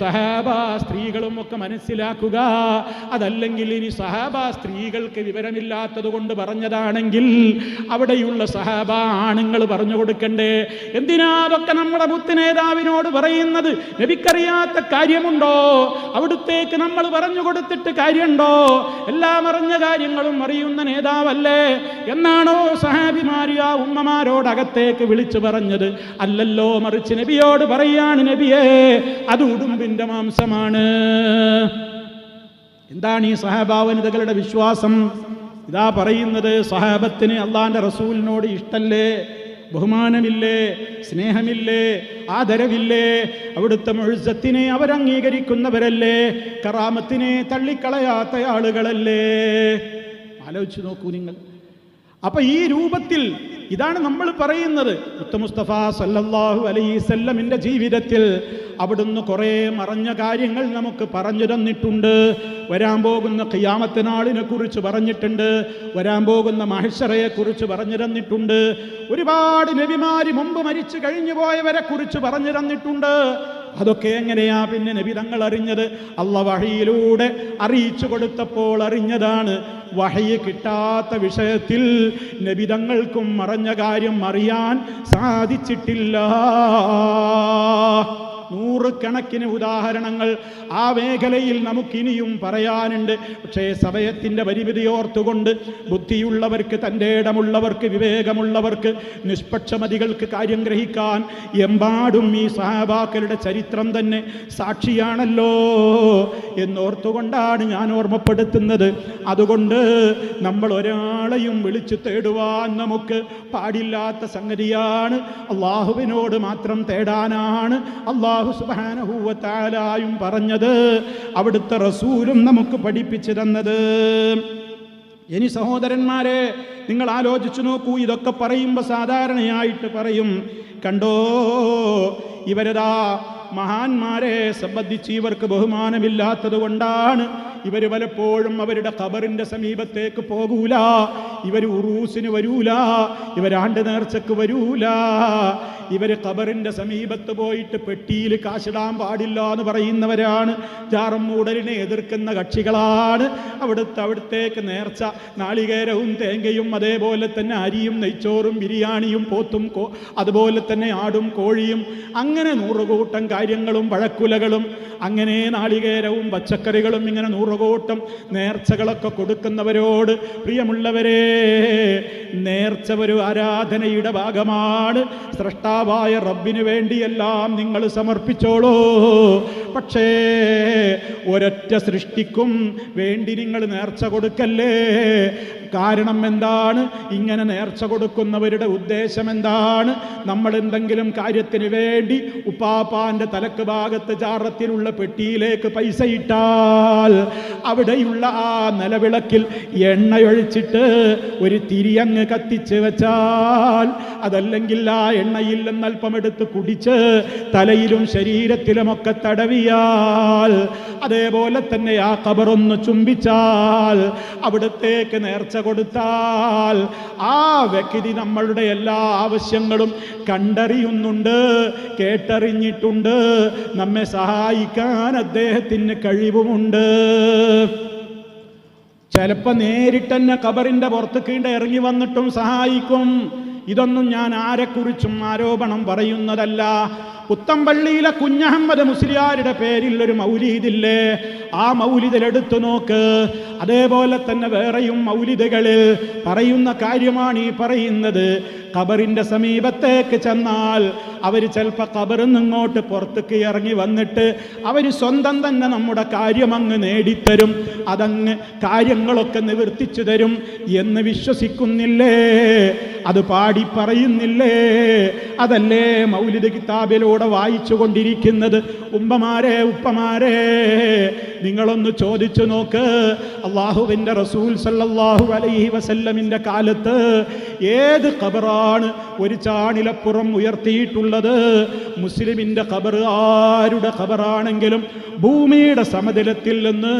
സഹാബാ സ്ത്രീകളും ഒക്കെ മനസ്സിലാക്കുക. അതല്ലെങ്കിൽ ഇനി സഹാബ സ്ത്രീകൾക്ക് വിവരമില്ലാത്തത് കൊണ്ട് പറഞ്ഞതാണെങ്കിൽ അവിടെയുള്ള സഹാബ ആണുങ്ങൾ പറഞ്ഞു കൊടുക്കണ്ടേ? എന്തിനാ അതൊക്കെ നമ്മുടെ മുത്തുനേതാവിനോട് പറയുന്നത്? നബിക്കറിയാത്ത കാര്യമുണ്ടോ? അവിടുത്തേക്ക് നമ്മൾ പറഞ്ഞു കൊടുത്തിട്ട് കാര്യമുണ്ടോ? എല്ലാം അറിഞ്ഞ കാര്യങ്ങളും അറിയുന്ന നേതാവല്ലേ എന്നാണോ സഹാബിമാര് ആ ഉമ്മമാരോട് അകത്തേക്ക് വിളിച്ചു പറഞ്ഞത്? അല്ലല്ലോ, മറിച്ച് നബിയോട് പറയാണ്, നബിയേ അത് ഉടുമ്പിന്റെ മാംസമാണ്. എന്താണ് ഈ സഹാബാ വനിതകളുടെ വിശ്വാസം? ഇതാ പറയുന്നത്, സഹാബത്തിന് അള്ളാന്റെ റസൂലിനോട് ഇഷ്ടല്ലേ, ബഹുമാനമില്ലേ, സ്നേഹമില്ലേ, ആദരവില്ലേ? അവിടുത്തെ മുഅ്സത്തിനെ അവരംഗീകരിക്കുന്നവരല്ലേ? കറാമത്തിനെ തള്ളിക്കളയാത്ത ആളുകളല്ലേ? ആലോചിച്ചു നോക്കൂ നിങ്ങൾ. അപ്പൊ ഈ രൂപത്തിൽ ഇതാണ് നമ്മൾ പറയുന്നത്. മുസ്തഫ സല്ലല്ലാഹു അലൈഹി വസല്ലമിന്റെ ജീവിതത്തിൽ അവിടുന്ന് കുറേ മറഞ്ഞ കാര്യങ്ങൾ നമുക്ക് പറഞ്ഞു തന്നിട്ടുണ്ട്. വരാൻ പോകുന്ന ഖിയാമത്ത് നാളിനെ കുറിച്ച് പറഞ്ഞിട്ടുണ്ട്, വരാൻ പോകുന്ന മഹ്ശറയെ കുറിച്ച് പറഞ്ഞു തന്നിട്ടുണ്ട്, ഒരുപാട് നബിമാര് മുമ്പ് മരിച്ചു കഴിഞ്ഞു പോയവരെ കുറിച്ച് പറഞ്ഞു തന്നിട്ടുണ്ട്. അതൊക്കെ എങ്ങനെയാ പിന്നെ നബി തങ്ങൾ അറിഞ്ഞത്? അല്ലാഹു വഹയിലൂടെ അറിയിച്ചു കൊടുത്തപ്പോൾ അറിഞ്ഞതാണ്. വഹയി കിട്ടാത്ത വിഷയത്തിൽ നബി തങ്ങൾക്കും മറഞ്ഞ കാര്യം അറിയാൻ സാധിച്ചിട്ടില്ല. നൂറുകണക്കിന് ഉദാഹരണങ്ങൾ ആ മേഖലയിൽ നമുക്കിനിയും പറയാനുണ്ട്. പക്ഷേ സമയത്തിൻ്റെ പരിമിതി ഓർത്തുകൊണ്ട് ബുദ്ധിയുള്ളവർക്ക്, തൻ്റെ ഇടമുള്ളവർക്ക്, വിവേകമുള്ളവർക്ക്, നിഷ്പക്ഷമതികൾക്ക് കാര്യം ഗ്രഹിക്കാൻ എമ്പാടും ഈ സഹാബാക്കളുടെ ചരിത്രം തന്നെ സാക്ഷിയാണല്ലോ എന്നോർത്തുകൊണ്ടാണ് ഞാൻ ഓർമ്മപ്പെടുത്തുന്നത്. അതുകൊണ്ട് നമ്മൾ ഒരാളെയും വിളിച്ചു തേടുവാൻ നമുക്ക് പാടില്ലാത്ത സംഗതിയാണ്. അള്ളാഹുവിനോട് മാത്രം തേടാനാണ് അള്ളാഹു സുബ്ഹാനഹു വ തആലയും പറഞ്ഞത്, അവിടുത്തെ റസൂലും നമുക്ക് പഠിപ്പിച്ചു തന്നത്. ഇനി സഹോദരന്മാരെ, നിങ്ങൾ ആലോചിച്ചു നോക്കൂ. ഇതൊക്കെ പറയുമ്പോൾ സാധാരണയായിട്ട് പറയും, കണ്ടോ ഇവരതാ മഹാന്മാരെ സംബന്ധിച്ച് ഇവർക്ക് ബഹുമാനമില്ലാത്തത് കൊണ്ടാണ് ഇവർ പലപ്പോഴും അവരുടെ ഖബറിന്റെ സമീപത്തേക്ക് പോകൂല, ഇവർ ഉറൂസിന് വരൂല, ഇവരാണ്ട് നേർച്ചക്ക് വരൂല, ഇവർ ഖബറിന്റെ സമീപത്ത് പോയിട്ട് പെട്ടിയിൽ കാശിടാൻ പാടില്ല എന്ന് പറയുന്നവരാണ്, ജാറം മൂടലിനെ എതിർക്കുന്ന കക്ഷികളാണ്. അവിടത്തേക്ക് നേർച്ച നാളികേരവും തേങ്ങയും അതേപോലെ തന്നെ അരിയും നെയ്ച്ചോറും ബിരിയാണിയും പോത്തും അതുപോലെ തന്നെ ആടും കോഴിയും അങ്ങനെ നൂറുകൂട്ടം കാര്യങ്ങളും വഴക്കുലകളും അങ്ങനെ നാളികേരവും പച്ചക്കറികളും ഇങ്ങനെ നൂറുകൂട്ടം നേർച്ചകളൊക്കെ കൊടുക്കുന്നവരോട്, പ്രിയമുള്ളവരെ, നേർച്ച ഒരു ആരാധനയുടെ ഭാഗമാണ്. സ്രഷ്ടാവായ റബ്ബിന് വേണ്ടിയെല്ലാം നിങ്ങൾ സമർപ്പിച്ചോളൂ. പക്ഷേ ഒരൊറ്റ സൃഷ്ടിക്കും വേണ്ടി നിങ്ങൾ നേർച്ച കൊടുക്കല്ലേ. കാരണം എന്താണ്? ഇങ്ങനെ നേർച്ച കൊടുക്കുന്നവരുടെ ഉദ്ദേശം എന്താണ്? നമ്മൾ എന്തെങ്കിലും കാര്യത്തിന് വേണ്ടി ഉപ്പാപ്പാന്റെ തലക്ക് ഭാഗത്ത് ജാറത്തിലുള്ള പെട്ടിയിലേക്ക് പൈസ ഇട്ടാൽ അവിടെയുള്ള ആ നിലവിളക്കിൽ എണ്ണയൊഴിച്ചിട്ട് ഒരു തിരിയങ്ങ് കത്തിച്ച് വെച്ചാൽ, അതല്ലെങ്കിൽ ആ എണ്ണയിൽ നിന്ന് അല്പമെടുത്ത് കുടിച്ച് തലയിലും ശരീരത്തിലുമൊക്കെ തടവിയാൽ, അതേപോലെ തന്നെ ആ ഖബറൊന്ന് ചുംബിച്ചാൽ, അവിടത്തേക്ക് നേർച്ച കൊടുത്താൽ, ആ വ്യക്തി നമ്മളുടെ എല്ലാ ആവശ്യങ്ങളും കണ്ടറിയുന്നുണ്ട്, കേട്ടറിഞ്ഞിട്ടുണ്ട്, നമ്മെ സഹായിക്കാൻ അദ്ദേഹത്തിന് കഴിവുമുണ്ട്. ചിലപ്പോൾ നേരിട്ടെന്നെ ഖബറിന്റെ പുറത്തേക്ക് ഇറങ്ങി വന്നിട്ടും സഹായിക്കും. ഇതൊന്നും ഞാൻ ആരെക്കുറിച്ചും ആരോപണം പറയുന്നതല്ല. പുത്തമ്പള്ളിയിലെ കുഞ്ഞഹമ്മദ് മുസ്ലിയാരുടെ പേരിൽ ഒരു മൗലീദില്ലേ, ആ മൗലിദിലെടുത്തു നോക്ക്. അതേപോലെ തന്നെ വേറെയും മൗലിദുകളിൽ പറയുന്ന കാര്യമാണ് ഈ പറയുന്നത്. ഖബറിന്റെ സമീപത്തേക്ക് ചെന്നാൽ അവർ ചിലപ്പോൾ ഖബറിൽ നിന്നിങ്ങോട്ട് പുറത്തേക്ക് ഇറങ്ങി വന്നിട്ട് അവർ സ്വന്തം തന്നെ നമ്മുടെ കാര്യമങ്ങ് നേടിത്തരും, അതങ്ങ് കാര്യങ്ങളൊക്കെ നിവർത്തിച്ചു തരും എന്ന് വിശ്വസിക്കുന്നില്ലേ? അത് പാടി പറയുന്നില്ലേ? അതല്ലേ മൗലിദ് കിതാബിലൂടെ വായിച്ചു കൊണ്ടിരിക്കുന്നത്? ഉമ്മമാരെ, ഉപ്പമാരെ, നിങ്ങളൊന്ന് ചോദിച്ചു നോക്ക്. അള്ളാഹുവിൻ്റെ റസൂൽ സല്ലല്ലാഹു അലൈഹി വസല്ലമിൻ്റെ കാലത്ത് ഏത് ഖബറാ എന്താണ് ഒരു ചാണിലപ്പുറം ഉയർത്തിയിട്ടുള്ളത്? മുസ്ലിമിന്റെ ഖബർ ആരുടെ ഖബറാണെങ്കിലും ഭൂമിയുടെ സമതലത്തിൽ നിന്ന്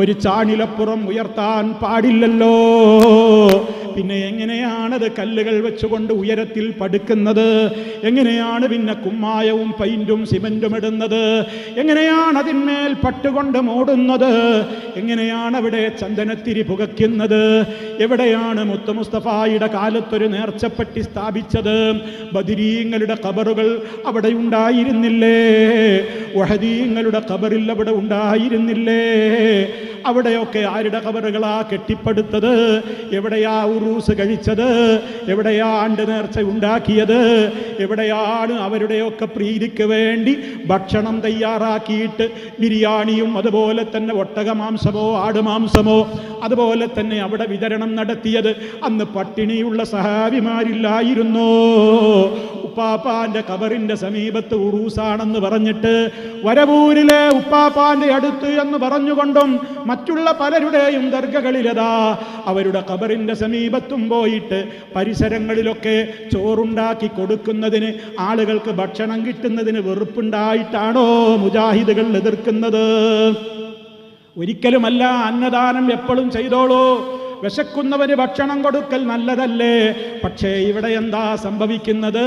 ഒരു ചാണിലപ്പുറം ഉയർത്താൻ പാടില്ലല്ലോ. പിന്നെ എങ്ങനെയാണത് കല്ലുകൾ വെച്ചുകൊണ്ട് ഉയരത്തിൽ പടുക്കുന്നത്? എങ്ങനെയാണ് പിന്നെ കുമ്മായവും പെയിന്റും സിമന്റും ഇടുന്നത്? എങ്ങനെയാണ് അതിന്മേൽ പട്ടുകൊണ്ട് മൂടുന്നത്? എങ്ങനെയാണ് അവിടെ ചന്ദനത്തിരി പുകയ്ക്കുന്നത്? എവിടെയാണ് മുത്ത് മുസ്തഫായുടെ കാലത്തൊരു നേർച്ചപ്പെട്ടി സ്ഥാപിച്ചത്? ബദരീങ്ങളുടെ ഖബറുകൾ അവിടെ ഉണ്ടായിരുന്നില്ലേ? വഹദീങ്ങളുടെ ഖബറിൽ അവിടെ ഉണ്ടായിരുന്നില്ലേ? അവിടെയൊക്കെ ആരുടെ ഖബറുകളാ കെട്ടിപ്പടുത്തത്? എവിടെയാ ഉറൂസ് കഴിച്ചത്? എവിടെയാ ആണ്ട് നേർച്ച ഉണ്ടാക്കിയത്? എവിടെയാണ് അവരുടെയൊക്കെ പ്രീതിക്ക് വേണ്ടി ഭക്ഷണം തയ്യാറാക്കിയിട്ട് ബിരിയാണിയും അതുപോലെ തന്നെ ഒട്ടകമാംസമോ ആടുമാംസമോ അതുപോലെ തന്നെ അവിടെ വിതരണം നടത്തിയത്? അന്ന് പട്ടിണിയുള്ള സഹാബിമാരില്ലായിരുന്നോ? ഉപ്പാപ്പാന്റെ ഖബറിന്റെ സമീപത്ത് ഉറൂസാണെന്ന് പറഞ്ഞിട്ട് വരവൂരിലെ ഉപ്പാപ്പാന്റെ അടുത്ത് എന്ന് പറഞ്ഞുകൊണ്ടും മറ്റുള്ള പലരുടെയും ദർഗകളിലതാ അവരുടെ ഖബറിന്റെ സമീപത്തും പോയിട്ട് പരിസരങ്ങളിലൊക്കെ ചോറുണ്ടാക്കി കൊടുക്കുന്നതിന്, ആളുകൾക്ക് ഭക്ഷണം കിട്ടുന്നതിന് വെറുപ്പുണ്ടായിട്ടാണോ മുജാഹിദുകൾ എതിർക്കുന്നത്? ഒരിക്കലുമല്ല. അന്നദാനം എപ്പോഴും ചെയ്തോളൂ. വിശക്കുന്നവന് ഭക്ഷണം കൊടുക്കൽ നല്ലതല്ലേ? പക്ഷേ ഇവിടെ എന്താ സംഭവിക്കുന്നത്?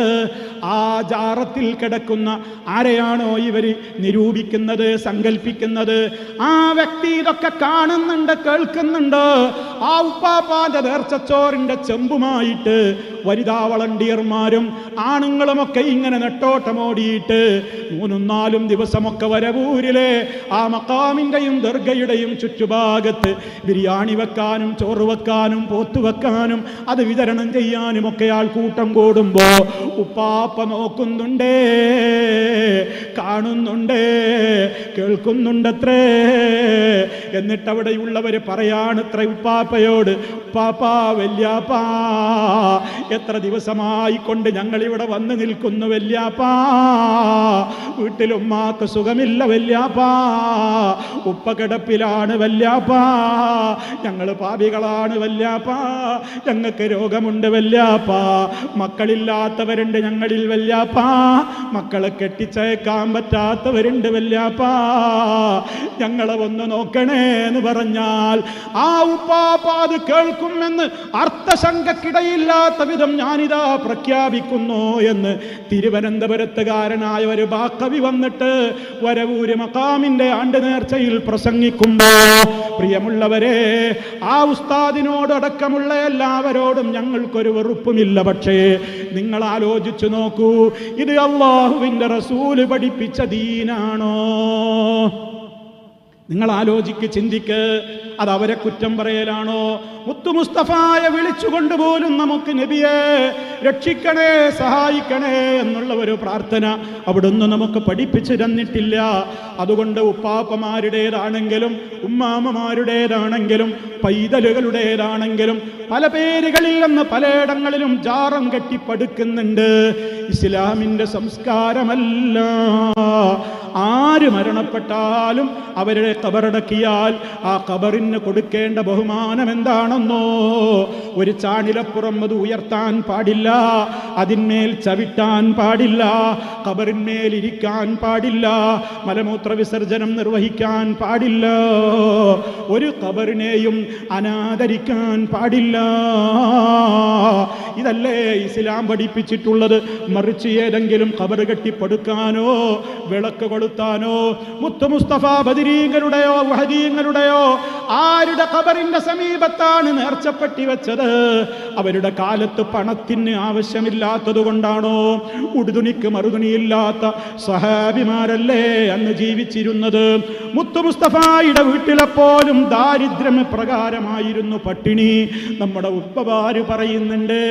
ആ ജാറത്തിൽ കിടക്കുന്ന ആരെയാണോ ഇവർ നിരൂപിക്കുന്നത്, സങ്കല്പിക്കുന്നത്, ആ വ്യക്തി ഇതൊക്കെ കാണുന്നുണ്ട്, കേൾക്കുന്നുണ്ട്. ആ ഉപ്പാപ്പാന്റെ നേർച്ചച്ചോറിന്റെ ചെമ്പുമായിട്ട് വനിതാ വളണ്ടിയർമാരും ആണുങ്ങളുമൊക്കെ ഇങ്ങനെ നെട്ടോട്ടമോടിയിട്ട് 3-4 ദിവസമൊക്കെ വരവൂരിലെ ആ മഖാമിന്റെയും ദർഗയുടെയും ചുറ്റുഭാഗത്ത് ബിരിയാണി വെക്കാനും ചോറ് വെക്കാനും പോത്ത് വെക്കാനും അത് വിതരണം ചെയ്യാനും ഒക്കെ ആൾക്കൂട്ടം കൂടുമ്പോ ഉപ്പാപ്പ നോക്കുന്നുണ്ടേ, കാണുന്നുണ്ടേ, കേൾക്കുന്നുണ്ടത്രേ. എന്നിട്ട് അവിടെയുള്ളവര് പറയാണത്രേ ഉപ്പാപ്പയോട്, ഉപ്പാപ്പാ, വല്യാപ്പാ, എത്ര ദിവസമായിക്കൊണ്ട് ഞങ്ങളിവിടെ വന്ന് നിൽക്കുന്നു വല്യാപ്പാ, വീട്ടിൽ ഉമ്മാക്ക് സുഖമില്ല വല്യാപ്പാ, ഉപ്പ കിടപ്പിലാണ് വല്യാപ്പാ, ഞങ്ങൾ പാപികളാണ് വല്യാപ്പാ, ഞങ്ങൾക്ക് രോഗമുണ്ട് വല്യാപ്പാ, മക്കളില്ലാത്തവരുണ്ട് ഞങ്ങളിൽ വല്യാപ്പാ, മക്കളെ കെട്ടിച്ചയക്കാൻ പറ്റാത്തവരുണ്ട് വല്യാപ്പാ, ഞങ്ങളെ ഒന്ന് നോക്കണേ എന്ന് പറഞ്ഞാൽ ആ ഉപ്പാപ്പ അത് കേൾക്കുമെന്ന് അർത്ഥശങ്കക്കിടയില്ലാത്ത വിധം ഞാനിതാ പ്രഖ്യാപിക്കുന്നു എന്ന് തിരുവനന്തപുരത്തുകാരനായ ഒരു ബാക്കവി വന്നിട്ട് വരവൂര് മഖാമിന്റെ ആണ്ട് നേർച്ചയിൽ പ്രസംഗിക്കുമ്പോ, പ്രിയമുള്ളവരെ, ആ ഉസ്താദിനോടടക്കമുള്ള എല്ലാവരോടും ഞങ്ങൾക്കൊരു വെറുപ്പുമില്ല. പക്ഷേ നിങ്ങൾ ആലോചിച്ചു നോക്കൂ, ഇത് അല്ലാഹുവിന്റെ റസൂല് പഠിപ്പിച്ച ദീനാണോ? നിങ്ങൾ ആലോചിക്ക്, ചിന്തിക്ക്. അത് അവരെ കുറ്റം പറയലാണോ? മുത്തു മുസ്തഫായെ വിളിച്ചുകൊണ്ട് പോലും നമുക്ക് നബിയെ രക്ഷിക്കണേ, സഹായിക്കണേ എന്നുള്ള ഒരു പ്രാർത്ഥന അവിടുന്ന് നമുക്ക് പഠിപ്പിച്ചു തന്നിട്ടില്ല. അതുകൊണ്ട് ഉപ്പാപ്പമാരുടേതാണെങ്കിലും ഉമ്മാമ്മമാരുടേതാണെങ്കിലും പൈതലുകളുടേതാണെങ്കിലും പല പേരുകളിൽ നിന്ന് പലയിടങ്ങളിലും ജാറം കെട്ടിപ്പടുക്കുന്നുണ്ട്. ഇസ്ലാമിൻ്റെ സംസ്കാരമല്ല. ആര് മരണപ്പെട്ടാലും അവരുടെ ഖബറടക്കിയാൽ ആ ഖബറിന് കൊടുക്കേണ്ട ബഹുമാനം എന്താണെന്നോ? ഒരു ചാണിലപ്പുറം അത് ഉയർത്താൻ പാടില്ല, അതിന്മേൽ ചവിട്ടാൻ പാടില്ല, ഖബറിന്മേൽ ഇരിക്കാൻ പാടില്ല, മലമൂത്ര വിസർജനം നിർവഹിക്കാൻ പാടില്ല, ഒരു ഖബറിനെയും അനാദരിക്കാൻ പാടില്ല. ഇതല്ലേ ഇസ്ലാം പഠിപ്പിച്ചിട്ടുള്ളത്. മറിച്ച് ഏതെങ്കിലും ഖബർ കെട്ടിപ്പടുക്കാനോ വിളക്ക് കൊളുത്താനോ മുത്തു മുസ്തഫ ബദരീങ്ങളുടെയോ വഹദീങ്ങളുടെയോ ആരുടെ ഖബറിന്റെ സമീപത്താണ് നേർച്ചപ്പെട്ടി വെച്ചത്? അവരുടെ കാലത്ത് പണത്തിന് ആവശ്യമില്ലാത്തത് കൊണ്ടാണോ? ഉടുതുണിക്ക് മറുതുണിയില്ലാത്ത സഹാബിമാരല്ലേ അന്ന് ജീവിച്ചിരുന്നത്? മുത്തു മുസ്തഫായുടെ വീട്ടിലെപ്പോലും ദാരിദ്ര്യം പ്രകാരമായിരുന്നു, പട്ടിണി. നമ്മുടെ ഉപ്പമാര് പറയുന്നുണ്ട്,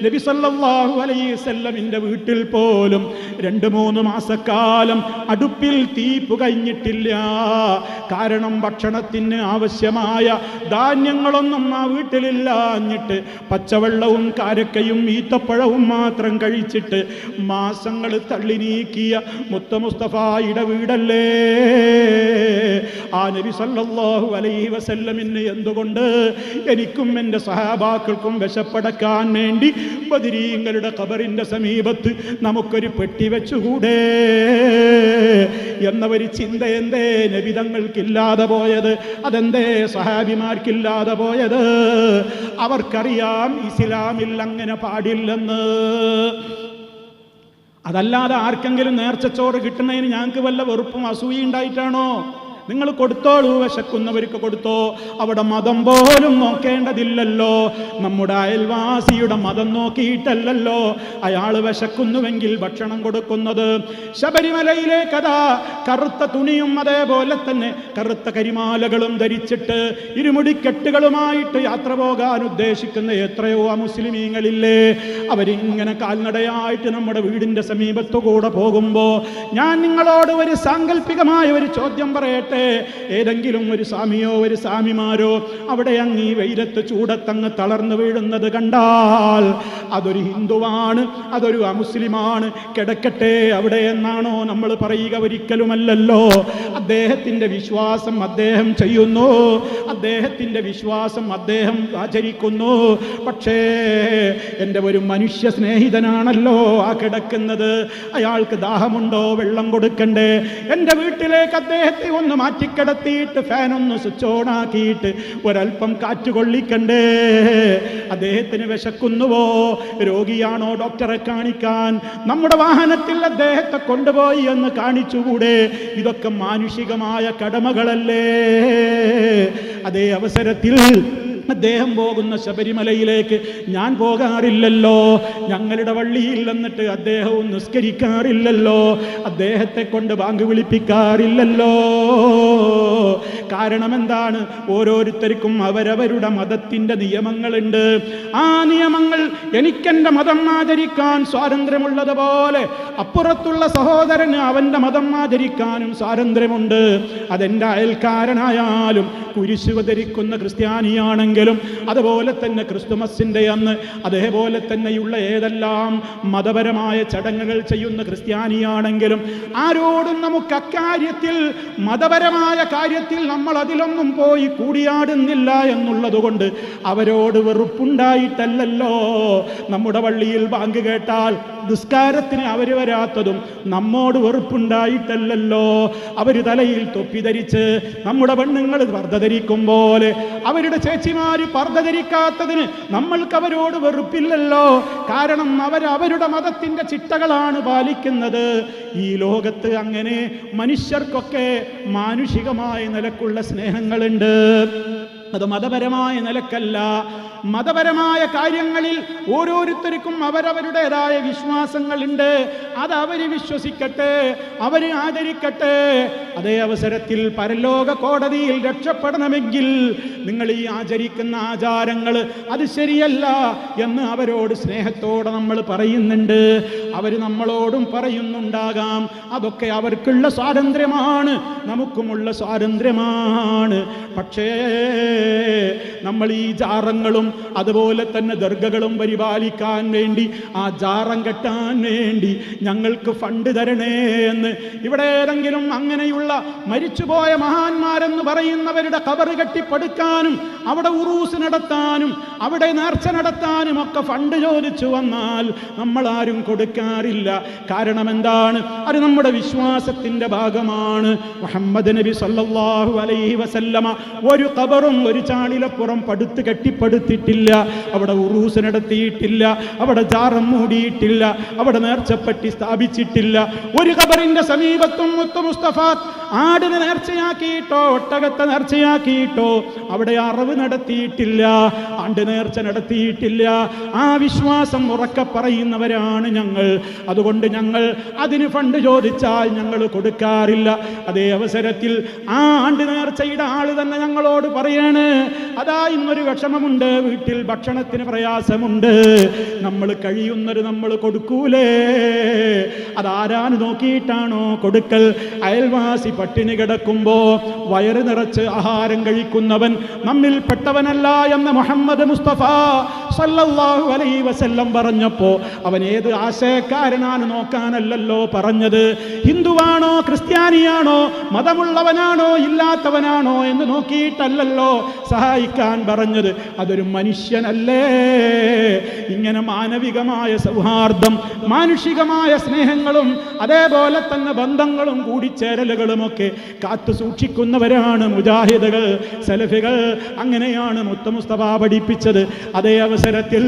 നബി സല്ലല്ലാഹു അലൈഹി വസല്ലമിന്റെ വീട്ടിൽ പോലും 2-3 മാസക്കാലം അടുപ്പിൽ തീ പുകഞ്ഞിട്ടില്ല. കാരണം ഭക്ഷണത്തിന് ആവശ്യമായ ധാന്യങ്ങളൊന്നും ആ വീട്ടിലില്ല. എന്നിട്ട് പച്ചവെള്ളവും കാരക്കയും ഈത്തപ്പഴവും മാത്രം കഴിച്ചിട്ട് മാസങ്ങൾ തള്ളി നീക്കിയ മുത്ത മുസ്തഫായുടെ വീടല്ലേ ആ നബി സല്ലല്ലാഹു അലൈഹി വസല്ലമിന് എന്തുകൊണ്ട് കൊണ്ട് എനിക്കും എൻ്റെ സഹാബാക്കൾക്കും വിശപ്പടക്കാൻ വേണ്ടി ബദരീങ്ങളുടെ ഖബറിൻ്റെ സമീപത്ത് നമുക്കൊരു പെട്ടി വെച്ചുകൂടെ എന്നൊരു ചിന്ത എന്തേ നബിതങ്ങൾക്കില്ലാതെ പോയത്? അതെന്തേ സഹാബിമാർക്കില്ലാതെ പോയത്? അവർക്കറിയാം ഇസ്ലാമിൽ അങ്ങനെ പാടില്ലെന്ന്. അതല്ലാതെ ആർക്കെങ്കിലും നേർച്ചച്ചോറ് കിട്ടുന്നതിന് ഞങ്ങൾക്ക് വല്ല വെറുപ്പും അസൂയ ഉണ്ടായിട്ടാണോ? നിങ്ങൾ കൊടുത്തോളൂ, വിശക്കുന്നവർക്ക് കൊടുത്തോ. അവിടെ മതം പോലും നോക്കേണ്ടതില്ലല്ലോ. നമ്മുടെ അയൽവാസിയുടെ മതം നോക്കിയിട്ടല്ലല്ലോ അയാൾ വിശക്കുന്നുവെങ്കിൽ ഭക്ഷണം കൊടുക്കുന്നത്. ശബരിമലയിലെ കഥ, കറുത്ത തുണിയും അതേപോലെ തന്നെ കറുത്ത കരിമാലകളും ധരിച്ചിട്ട് ഇരുമുടിക്കെട്ടുകളുമായിട്ട് യാത്ര പോകാൻ ഉദ്ദേശിക്കുന്ന എത്രയോ മുസ്ലിമീങ്ങളില്ലേ? അവരിങ്ങനെ കാൽനടയായിട്ട് നമ്മുടെ വീടിൻ്റെ സമീപത്തുകൂടെ പോകുമ്പോൾ ഞാൻ നിങ്ങളോട് ഒരു സാങ്കല്പികമായ ഒരു ചോദ്യം പറയട്ടെ. ഏതെങ്കിലും ഒരു സ്വാമിയോ ഒരു സ്വാമിമാരോ അവിടെ അങ്ങ് ഈ വെയിലത്ത് ചൂടത്തങ്ങ് തളർന്നു വീഴുന്നത് കണ്ടാൽ അതൊരു ഹിന്ദുവാണ്, അതൊരു അമുസ്ലിമാണ്, കിടക്കട്ടെ അവിടെ എന്നാണോ നമ്മൾ പറയുക? ഒരിക്കലുമല്ലല്ലോ. അദ്ദേഹത്തിൻ്റെ വിശ്വാസം അദ്ദേഹം ചെയ്യുന്നു, അദ്ദേഹത്തിൻ്റെ വിശ്വാസം അദ്ദേഹം ആചരിക്കുന്നു. പക്ഷേ എൻ്റെ ഒരു മനുഷ്യ സ്നേഹിതനാണല്ലോ ആ കിടക്കുന്നത്. അയാൾക്ക് ദാഹമുണ്ടോ? വെള്ളം കൊടുക്കണ്ടേ? എൻ്റെ വീട്ടിലേക്ക് അദ്ദേഹത്തെ ഒന്ന് മാറ്റിക്കിടത്തിയിട്ട് ഫാനൊന്ന് സ്വിച്ച് ഓൺ ആക്കിയിട്ട് ഒരൽപ്പം കാറ്റ് കൊള്ളിക്കണ്ടേ? അദ്ദേഹത്തിന് വിശക്കുന്നുവോ? രോഗിയാണോ? ഡോക്ടറെ കാണിക്കാൻ നമ്മുടെ വാഹനത്തിൽ അദ്ദേഹത്തെ കൊണ്ടുപോയി എന്ന് കാണിച്ചുകൂടെ? ഇതൊക്കെ മാനുഷികമായ കടമകളല്ലേ? അതേ അവസരത്തിൽ അദ്ദേഹം പോകുന്ന ശബരിമലയിലേക്ക് ഞാൻ പോകാറില്ലല്ലോ. ഞങ്ങളുടെ പള്ളിയിൽ എന്നിട്ട് അദ്ദേഹവും നിസ്കരിക്കാറില്ലല്ലോ. അദ്ദേഹത്തെ കൊണ്ട് ബാങ്ക് വിളിപ്പിക്കാറില്ലല്ലോ. കാരണം എന്താണ്? ഓരോരുത്തർക്കും അവരവരുടെ മതത്തിൻ്റെ നിയമങ്ങളുണ്ട്. ആ നിയമങ്ങൾ എനിക്കെൻ്റെ മതം ആചരിക്കാൻ സ്വാതന്ത്ര്യമുള്ളതുപോലെ അപ്പുറത്തുള്ള സഹോദരന് അവൻ്റെ മതം ആചരിക്കാനും സ്വാതന്ത്ര്യമുണ്ട്. അതെൻ്റെ അയൽക്കാരനായാലും കുരിശ് ധരിക്കുന്ന ക്രിസ്ത്യാനിയാണെങ്കിലും അതുപോലെ തന്നെ ക്രിസ്തുമസിൻ്റെ അന്ന് അതേപോലെ തന്നെയുള്ള ഏതെല്ലാം മതപരമായ ചടങ്ങുകൾ ചെയ്യുന്ന ക്രിസ്ത്യാനിയാണെങ്കിലും ആരോടും നമുക്ക് അക്കാര്യത്തിൽ മതപരമായ കാര്യത്തിൽ നമ്മൾ അതിലൊന്നും പോയി കൂടിയാടുന്നില്ല എന്നുള്ളത് കൊണ്ട് അവരോട് വെറുപ്പുണ്ടായിട്ടല്ലല്ലോ. നമ്മുടെ പള്ളിയിൽ ബാങ്ക് കേട്ടാൽ നിസ്കാരത്തിന് അവർ വരാത്തതും നമ്മോട് വെറുപ്പുണ്ടായിട്ടല്ലല്ലോ. അവർ തലയിൽ തൊപ്പി ധരിച്ച് നമ്മുടെ പെണ്ണുങ്ങൾ പർദ്ദ ധരിക്കും പോലെ അവരുടെ ചേച്ചിമാർ പർദ്ദ ധരിക്കാത്തതിന് നമ്മൾക്ക് അവരോട് വെറുപ്പില്ലല്ലോ. കാരണം അവരുടെ മതത്തിൻ്റെ ചിട്ടകളാണ് പാലിക്കുന്നത്. ഈ ലോകത്ത് അങ്ങനെ മനുഷ്യർക്കൊക്കെ മാനുഷികമായ നിലക്കുള്ള സ്നേഹങ്ങളുണ്ട്. അത് മതപരമായ നിലക്കല്ല. മതപരമായ കാര്യങ്ങളിൽ ഓരോരുത്തർക്കും അവരവരുടേതായ വിശ്വാസങ്ങളുണ്ട്. അത് അവർ വിശ്വസിക്കട്ടെ, അവർ ആചരിക്കട്ടെ. അതേ അവസരത്തിൽ പരലോക കോടതിയിൽ രക്ഷപ്പെടണമെങ്കിൽ നിങ്ങൾ ഈ ആചരിക്കുന്ന ആചാരങ്ങൾ അത് ശരിയല്ല എന്ന് അവരോട് സ്നേഹത്തോടെ നമ്മൾ പറയുന്നുണ്ട്. അവർ നമ്മളോടും പറയുന്നുണ്ടാകാം. അതൊക്കെ അവർക്കുള്ള സ്വാതന്ത്ര്യമാണ്, നമുക്കുമുള്ള സ്വാതന്ത്ര്യമാണ്. പക്ഷേ നമ്മൾ ഈ ജാറങ്ങളും അതുപോലെ തന്നെ ദർഗകളും പരിപാലിക്കാൻ വേണ്ടി, ആ ജാറം കെട്ടാൻ വേണ്ടി ഞങ്ങൾക്ക് ഫണ്ട് തരണേ എന്ന് ഇവിടെ ഏതെങ്കിലും അങ്ങനെയുള്ള മരിച്ചുപോയ മഹാന്മാരെന്ന് പറയുന്നവരുടെ ഖബറ് കെട്ടിപ്പടുക്കാനും അവിടെ ഉറൂസ് നടത്താനും അവിടെ നേർച്ച നടത്താനും ഒക്കെ ഫണ്ട് ചോദിച്ചു വന്നാൽ നമ്മൾ ആരും കൊടുക്കാറില്ല. കാരണം എന്താണ്? അത് നമ്മുടെ വിശ്വാസത്തിൻ്റെ ഭാഗമാണ്. മുഹമ്മദ് നബി സല്ലല്ലാഹു അലൈഹി വസല്ലമ ഒരു ഖബറും ഒരു ചാണിലപ്പുറം പടുത്ത് കെട്ടിപ്പടുത്തിട്ടില്ല. അവിടെ ഉറൂസ് നടത്തിയിട്ടില്ല, അവിടെ ജാറം മൂടിയിട്ടില്ല, അവിടെ നേർച്ചപ്പെട്ടി സ്ഥാപിച്ചിട്ടില്ല. ഒരു ഖബറിന്റെ സമീപത്തും മുത്ത് മുസ്തഫ ആടിനെ നേർച്ചയാക്കിയിട്ടോ ഒട്ടകത്തെ നേർച്ചയാക്കിയിട്ടോ അവിടെ അറവ് നടത്തിയിട്ടില്ല, ആണ്ട് നേർച്ച നടത്തിയിട്ടില്ല. ആ വിശ്വാസം ഉറക്കെ പറയുന്നവരാണ് ഞങ്ങൾ. അതുകൊണ്ട് ഞങ്ങൾ അതിന് ഫണ്ട് ചോദിച്ചാൽ ഞങ്ങൾ കൊടുക്കാറില്ല. അതേ അവസരത്തിൽ ആ ആണ്ട് നേർച്ചയുടെ ആള് തന്നെ ഞങ്ങളോട് പറയാണ്, അതാ ഇന്നൊരു വിഷമമുണ്ട്, വീട്ടിൽ ഭക്ഷണത്തിന് പ്രയാസമുണ്ട്, നമ്മൾ കഴിയുന്നത് നമ്മൾ കൊടുക്കൂലേ? അതാരാണ് നോക്കിയിട്ടാണോ കൊടുക്കൽ? അയൽവാസി പട്ടിണി കിടക്കുമ്പോ വയറ് നിറച്ച് ആഹാരം കഴിക്കുന്നവൻ നമ്മിൽ പെട്ടവനല്ല എന്ന് മുഹമ്മദ് മുസ്തഫ സല്ലല്ലാഹു അലൈഹി വസല്ലം പറഞ്ഞപ്പോ അവൻ ഏത് ആശയക്കാരനാണ് നോക്കാനല്ലല്ലോ പറഞ്ഞത്. ഹിന്ദുവാണോ ക്രിസ്ത്യാനിയാണോ മതമുള്ളവനാണോ ഇല്ലാത്തവനാണോ എന്ന് നോക്കിയിട്ടല്ലല്ലോ സഹായി സഹായിക്കാൻ പറഞ്ഞത് അതൊരു മനുഷ്യനല്ലേ? ഇങ്ങനെ മാനവികമായ സൗഹാർദ്ദം, മാനുഷികമായ സ്നേഹങ്ങളും അതേപോലെ തന്നെ ബന്ധങ്ങളും കൂടിച്ചേരലുകളുമൊക്കെ കാത്തു സൂക്ഷിക്കുന്നവരാണ് മുജാഹിദുകൾ, സലഫികൾ. അങ്ങനെയാണ് മുത്ത മുസ്തഫ പഠിപ്പിച്ചത്. അതേ അവസരത്തിൽ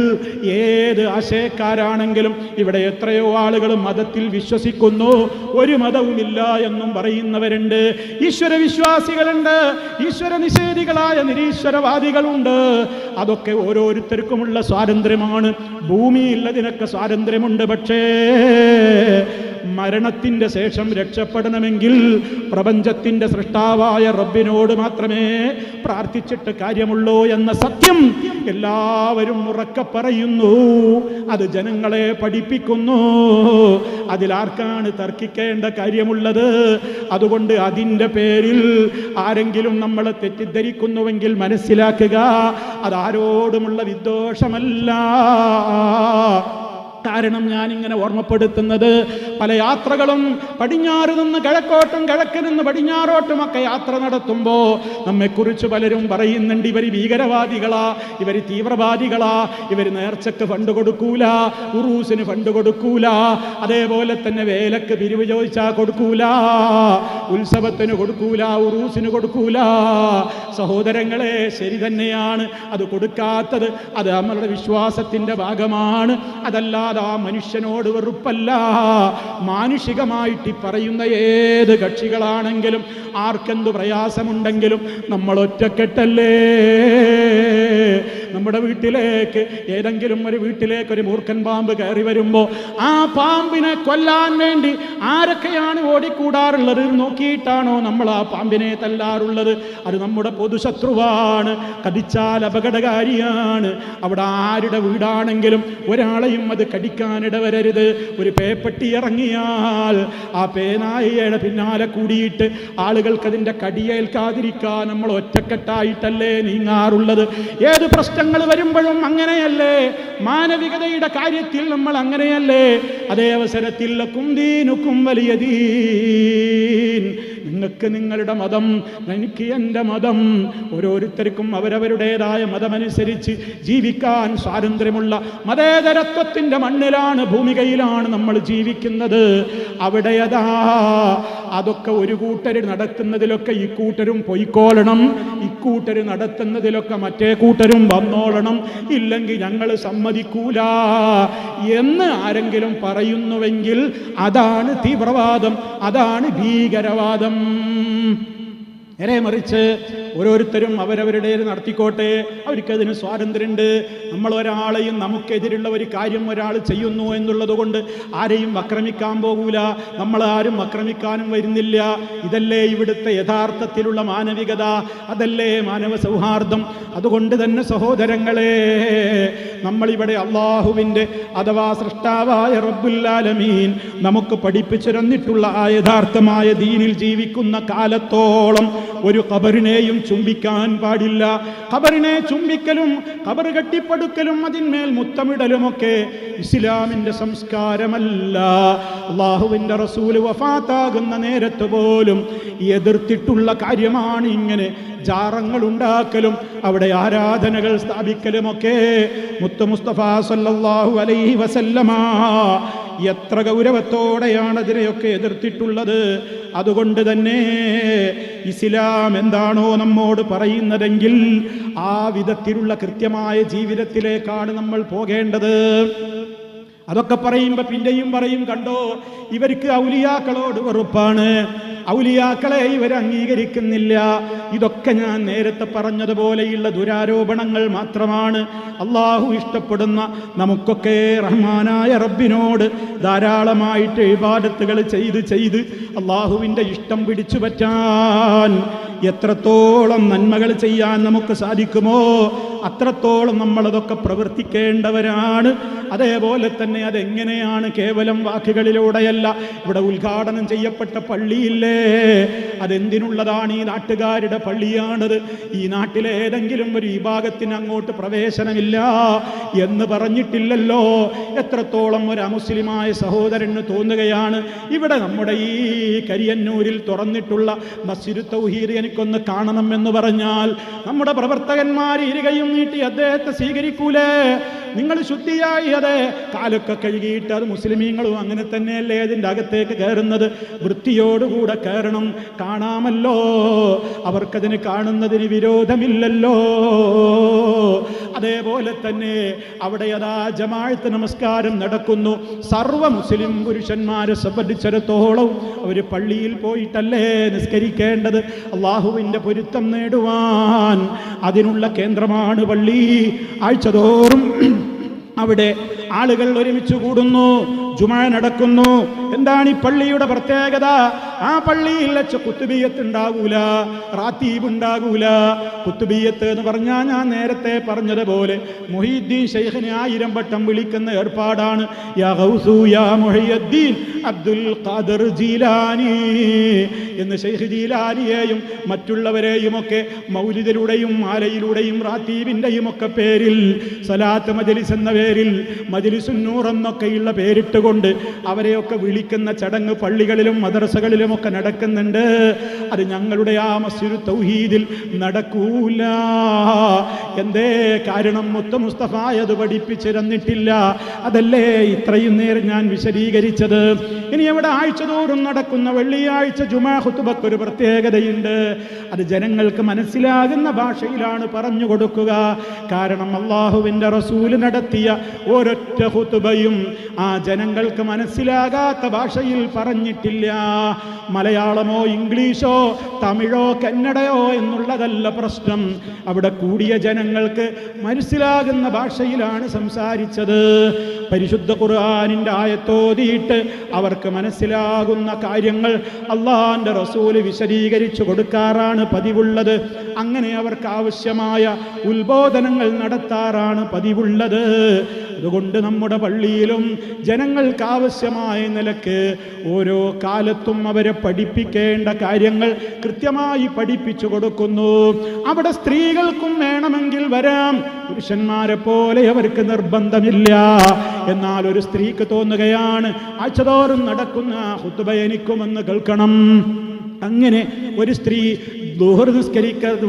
ഏത് ആശയക്കാരാണെങ്കിലും, ഇവിടെ എത്രയോ ആളുകൾ മതത്തിൽ വിശ്വസിക്കുന്നു, ഒരു മതവുമില്ല എന്നും പറയുന്നവരുണ്ട്. ഈശ്വര വിശ്വാസികളുണ്ട്, ഈശ്വര നിഷേധികളായ നിരീശ്വരവാദികളുണ്ട്. അതൊക്കെ ഓരോരുത്തർക്കുമുള്ള സ്വാതന്ത്ര്യമാണ്. ഭൂമിയില്ലതിനൊക്കെ സ്വാതന്ത്ര്യമുണ്ട്. പക്ഷേ മരണത്തിൻ്റെ ശേഷം രക്ഷപ്പെടണമെങ്കിൽ പ്രപഞ്ചത്തിൻ്റെ സൃഷ്ടാവായ റബ്ബിനോട് മാത്രമേ പ്രാർത്ഥിച്ചിട്ട് കാര്യമുള്ളൂ എന്ന സത്യം എല്ലാവരും ഉറക്കെ പറയുന്നു. അത് ജനങ്ങളെ പഠിപ്പിക്കുന്നു. അതിലാർക്കാണ് തർക്കിക്കേണ്ട കാര്യമുള്ളത്? അതുകൊണ്ട് അതിൻ്റെ പേരിൽ ആരെങ്കിലും നമ്മളെ തെറ്റിദ്ധരിക്കുന്നുവെങ്കിൽ മനസ്സിലാക്കുക, അതാരോടുമുള്ള വിദ്വേഷമല്ല. കാരണം ഞാനിങ്ങനെ ഓർമ്മപ്പെടുത്തുന്നത്, പല യാത്രകളും പടിഞ്ഞാറ് നിന്ന് കിഴക്കോട്ടും കിഴക്ക് നിന്ന് പടിഞ്ഞാറോട്ടുമൊക്കെ യാത്ര നടത്തുമ്പോൾ നമ്മെക്കുറിച്ച് പലരും പറയുന്നുണ്ട്, ഇവർ ഭീകരവാദികളാ, ഇവർ തീവ്രവാദികളാ, ഇവർ നേർച്ചക്ക് ഫണ്ട് കൊടുക്കൂല, ഉറൂസിന് ഫണ്ട് കൊടുക്കൂല, അതേപോലെ തന്നെ വേലക്ക് പിരിവ് ചോദിച്ചാൽ കൊടുക്കൂല, ഉത്സവത്തിന് കൊടുക്കൂല, ഉറൂസിന് കൊടുക്കൂല. സഹോദരങ്ങളെ, ശരി തന്നെയാണ്, അത് കൊടുക്കാത്തത് അത് നമ്മളുടെ വിശ്വാസത്തിൻ്റെ ഭാഗമാണ്. അതല്ലാതെ ആ മനുഷ്യനോട് വെറുപ്പല്ല. മാനുഷികമായിട്ട് പറയുന്ന ഏത് കക്ഷികളാണെങ്കിലും ആർക്കെന്തു പ്രയാസമുണ്ടെങ്കിലും നമ്മൾ ഒറ്റക്കെട്ടല്ലേ? നമ്മുടെ വീട്ടിലേക്ക് ഏതെങ്കിലും ഒരു വീട്ടിലേക്ക് ഒരു മൂർഖൻ പാമ്പ് കയറി വരുമ്പോൾ ആ പാമ്പിനെ കൊല്ലാൻ വേണ്ടി ആരൊക്കെയാണ് ഓടിക്കൂടാറുള്ളത് നോക്കിയിട്ടാണോ നമ്മൾ ആ പാമ്പിനെ തല്ലാറുള്ളത്? അത് നമ്മുടെ പൊതുശത്രുവാണ്, കടിച്ചാൽ അപകടകാരിയാണ്. അവിടെ ആരുടെ വീടാണെങ്കിലും ഒരാളെയും അത് കടിക്കാനിടവരരുത്. ഒരു പേപ്പട്ടി ഇറങ്ങിയാൽ ആ പേനായയുടെ പിന്നാലെ കൂടിയിട്ട് ആളുകൾക്ക് അതിൻ്റെ കടിയേൽക്കാതിരിക്കാൻ നമ്മൾ ഒറ്റക്കെട്ടായിട്ടല്ലേ നീങ്ങാറുള്ളത്? ഏത് പ്രശ്നങ്ങൾ വരുമ്പോഴും അങ്ങനെയല്ലേ? മാനവികതയുടെ കാര്യത്തിൽ നമ്മൾ അങ്ങനെയല്ലേ? അതേ അവസരത്തിൽ ലക്കും ദീനുക്കും വലിയ ദീൻ, നിങ്ങൾക്ക് നിങ്ങളുടെ മതം, എനിക്ക് എൻ്റെ മതം. ഓരോരുത്തർക്കും അവരവരുടേതായ മതമനുസരിച്ച് ജീവിക്കാൻ സ്വാതന്ത്ര്യമുള്ള മതേതരത്വത്തിൻ്റെ മണ്ണിലാണ്, ഭൂമികയിലാണ് നമ്മൾ ജീവിക്കുന്നത്. അവിടെയതാ അതൊക്കെ ഒരു കൂട്ടർ നടത്തുന്നതിലൊക്കെ ഇക്കൂട്ടരും പൊയ്ക്കോളണം, ഇക്കൂട്ടർ നടത്തുന്നതിലൊക്കെ മറ്റേ കൂട്ടരും വന്നോളണം, ഇല്ലെങ്കിൽ ഞങ്ങൾ സമ്മതിക്കൂല എന്ന് ആരെങ്കിലും പറയുന്നുവെങ്കിൽ അതാണ് തീവ്രവാദം, അതാണ് ഭീകരവാദം. നേരെ മറിച്ച് ഓരോരുത്തരും അവരവരുടേത് നടത്തിക്കോട്ടെ, അവർക്കതിന് സ്വാതന്ത്ര്യമുണ്ട്. നമ്മൾ ഒരാളെയും നമുക്കെതിരുള്ള ഒരു കാര്യം ഒരാൾ ചെയ്യുന്നു എന്നുള്ളത് കൊണ്ട് ആരെയും ആക്രമിക്കാൻ പോകൂല, നമ്മളാരും ആക്രമിക്കാനും വരുന്നില്ല. ഇതല്ലേ ഇവിടുത്തെ യഥാർത്ഥത്തിലുള്ള മാനവികത, അതല്ലേ മാനവ സൗഹാർദ്ദം. അതുകൊണ്ട് തന്നെ സഹോദരങ്ങളെ, നമ്മളിവിടെ അള്ളാഹുവിൻ്റെ അഥവാ സൃഷ്ടാവായ റബ്ബുൽ ആലമീൻ നമുക്ക് പഠിപ്പിച്ചു തന്നിട്ടുള്ള ആ യഥാർത്ഥമായ ദീനിൽ ജീവിക്കുന്ന കാലത്തോളം ഒരു ഖബറിനെയും ചുംബിക്കാൻ പാടില്ല. ഖബറിനെ ചുംബിക്കലും ഖബർ കെട്ടിപ്പടുക്കലും അതിന്മേൽ മുത്തമിടലുമൊക്കെ ഇസ്ലാമിൻ്റെ സംസ്കാരമല്ല. അള്ളാഹുവിൻ്റെ റസൂൽ വഫാത്താകുന്ന നേരത്ത് പോലും എതിർത്തിട്ടുള്ള കാര്യമാണ് ഇങ്ങനെ ജാറങ്ങൾ ഉണ്ടാക്കലും അവിടെ ആരാധനകൾ സ്ഥാപിക്കലുമൊക്കെ. മുത്ത് മുസ്തഫ സല്ലല്ലാഹു അലൈഹി വസല്ലമ എത്ര ഗൗരവത്തോടെയാണ് അതിനെയൊക്കെ എതിർത്തിട്ടുള്ളത്. അതുകൊണ്ട് തന്നെ ഇസ്ലാം എന്താണോ നമ്മോട് പറയുന്നതെങ്കിൽ ആ വിധത്തിലുള്ള കൃത്യമായ ജീവിതത്തിലേക്കാണ് നമ്മൾ പോകേണ്ടത്. അതൊക്കെ പറയുമ്പോൾ പിന്നെയും പറയും, കണ്ടോ ഇവർക്ക് ഔലിയാക്കളോട് വെറുപ്പാണ്, ഔലിയാക്കളെ ഇവർ അംഗീകരിക്കുന്നില്ല. ഇതൊക്കെ ഞാൻ നേരത്തെ പറഞ്ഞതുപോലെയുള്ള ദുരാരോപണങ്ങൾ മാത്രമാണ്. അള്ളാഹു ഇഷ്ടപ്പെടുന്ന നമുക്കൊക്കെ റഹ്മാനായ റബ്ബിനോട് ധാരാളമായിട്ട് ഇബാദത്തുകൾ ചെയ്ത് അള്ളാഹുവിൻ്റെ ഇഷ്ടം പിടിച്ചു പറ്റാൻ എത്രത്തോളം നന്മകൾ ചെയ്യാൻ നമുക്ക് സാധിക്കുമോ അത്രത്തോളം നമ്മളതൊക്കെ പ്രവർത്തിക്കേണ്ടവരാണ്. അതേപോലെ തന്നെ അതെങ്ങനെയാണ്? കേവലം വാക്കുകളിലൂടെയല്ല. ഇവിടെ ഉദ്ഘാടനം ചെയ്യപ്പെട്ട പള്ളിയില്ലേ, അതെന്തിനുള്ളതാണ്? ഈ നാട്ടുകാരുടെ പള്ളിയാണത്. ഈ നാട്ടിലെ ഏതെങ്കിലും ഒരു വിഭാഗത്തിന് അങ്ങോട്ട് പ്രവേശനമില്ല എന്ന് പറഞ്ഞിട്ടില്ലല്ലോ. എത്രത്തോളം ഒരു അമുസ്ലിമായ സഹോദരന് തോന്നുകയാണ് ഇവിടെ നമ്മുടെ ഈ കരിയന്നൂരിൽ തുറന്നിട്ടുള്ള മസ്ജിദ് തൗഹീദ് എനിക്കൊന്ന് കാണണം എന്ന് പറഞ്ഞാൽ നമ്മുടെ പ്രവർത്തകന്മാർ ഇരുകയും നീട്ടി അദ്ദേഹത്തെ സ്വീകരിക്കൂലേ? നിങ്ങൾ ശുദ്ധിയായി അതെ കാലൊക്കെ കഴുകിയിട്ട്, അത് മുസ്ലിമീങ്ങളും അങ്ങനെ തന്നെയല്ലേ അതിൻ്റെ അകത്തേക്ക് കയറുന്നത്? വൃത്തിയോടുകൂടെ കയറണം. കാണാമല്ലോ, അവർക്കതിന് കാണുന്നതിന് വിരോധമില്ലല്ലോ. അതേപോലെ തന്നെ അവിടെ അതാ ജമാഅത്ത് നമസ്കാരം നടക്കുന്നു. സർവ്വ മുസ്ലിം പുരുഷന്മാരെ സംബന്ധിച്ചിടത്തോളം അവർ പള്ളിയിൽ പോയിട്ടല്ലേ നിസ്കരിക്കേണ്ടത്? അള്ളാഹുവിൻ്റെ പൊരുത്തം നേടുവാൻ അതിനുള്ള കേന്ദ്രമാണ് പള്ളി. ആഴ്ചതോറും അവിടെ ആളുകൾ ഒരുമിച്ച് കൂടുന്നു, ജുമാ നടക്കുന്നു. എന്താണ് ഈ പള്ളിയുടെ പ്രത്യേകത? ആ പള്ളിയിൽ വെച്ച് കുത്തുബിയ്യത്ത് ഉണ്ടാകൂല, റാത്തീബ് ഉണ്ടാകൂല. കുത്തുബിയ്യത്ത് എന്ന് പറഞ്ഞാൽ ഞാൻ നേരത്തെ പറഞ്ഞതുപോലെ മുഹീദ്ദീൻ ശൈഖിനെ 1000 വട്ടം വിളിക്കുന്ന ഏർപ്പാടാണ്. യാ ഗൗസു യാ മുഹയ്യദ്ദീൻ അബ്ദുൽ ഖാദിർ ജീലാനി എന്ന് ശൈഖ് ജീലാനിയെയും മറ്റുള്ളവരെയും ഒക്കെ മൗലിദിലൂടെയും മാലയിലൂടെയും റാത്തീബിൻ്റെയും ഒക്കെ പേരിൽ, സലാത്ത് മജ്ലിസ് എന്ന പേരിൽ, മജ്ലിസുൻ നൂർ എന്നൊക്കെയുള്ള പേരിട്ടുകൊണ്ട് അവരെയൊക്കെ വിളിക്കുന്ന ചടങ്ങ് പള്ളികളിലും മദ്രസകളിലുമൊക്കെ നടക്കുന്നുണ്ട്. അത് ഞങ്ങളുടെ ആ മസ്ജിദ് തൗഹീദിൽ നടക്കൂല. എന്തേ കാരണം? മുത്ത് മുസ്തഫ അത് പഠിപ്പിച്ചിരുന്നിട്ടില്ല. അതല്ലേ ഇത്രയും നേരം ഞാൻ വിശദീകരിച്ചത്. ഇനി അവിടെ ആഴ്ചതോറും നടക്കുന്ന വെള്ളിയാഴ്ച ജുമാ ഖുതുബക്ക് ഒരു പ്രത്യേകതയുണ്ട്. അത് ജനങ്ങൾക്ക് മനസ്സിലാകുന്ന ഭാഷയിലാണ് പറഞ്ഞു കൊടുക്കുക. കാരണം അല്ലാഹുവിൻ്റെ റസൂല് നടത്തിയ ഒരൊറ്റ ഖുതുബയും ആ ജനങ്ങൾക്ക് മനസ്സിലാകാത്ത ഭാഷയിൽ പറഞ്ഞിട്ടില്ല. മലയാളമോ ഇംഗ്ലീഷോ തമിഴോ കന്നഡയോ എന്നുള്ളതല്ല പ്രശ്നം. അവിടെ കൂടിയ ജനങ്ങൾക്ക് മനസ്സിലാകുന്ന ഭാഷയിലാണ് സംസാരിച്ചത്. പരിശുദ്ധ ഖുർആനിൻ്റെ ആയത്തോതിയിട്ട് അവർക്ക് മനസ്സിലാകുന്ന കാര്യങ്ങൾ അള്ളാഹുവിൻ്റെ റസൂല് വിശദീകരിച്ചു കൊടുക്കാറാണ് പതിവുള്ളത്. അങ്ങനെ അവർക്ക് ആവശ്യമായ ഉത്ബോധനങ്ങൾ നടത്താറാണ് പതിവുള്ളത്. അതുകൊണ്ട് നമ്മുടെ പള്ളിയിലും ജനങ്ങൾക്ക് ആവശ്യമായ നിലക്ക് ഓരോ കാലത്തും അവരെ പഠിപ്പിക്കേണ്ട കാര്യങ്ങൾ കൃത്യമായി പഠിപ്പിച്ചു കൊടുക്കുന്നു. അവിടെ സ്ത്രീകൾക്കും വേണമെങ്കിൽ വരാം, പുരുഷന്മാരെ പോലെ അവർക്ക് നിർബന്ധമില്ല. എന്നാൽ ഒരു സ്ത്രീക്ക് തോന്നുകയാണ് ആഴ്ചതോറും നടക്കുന്ന ഖുതുബ എനിക്കുമെന്ന് കേൾക്കണം. അങ്ങനെ ഒരു സ്ത്രീ ളുഹർ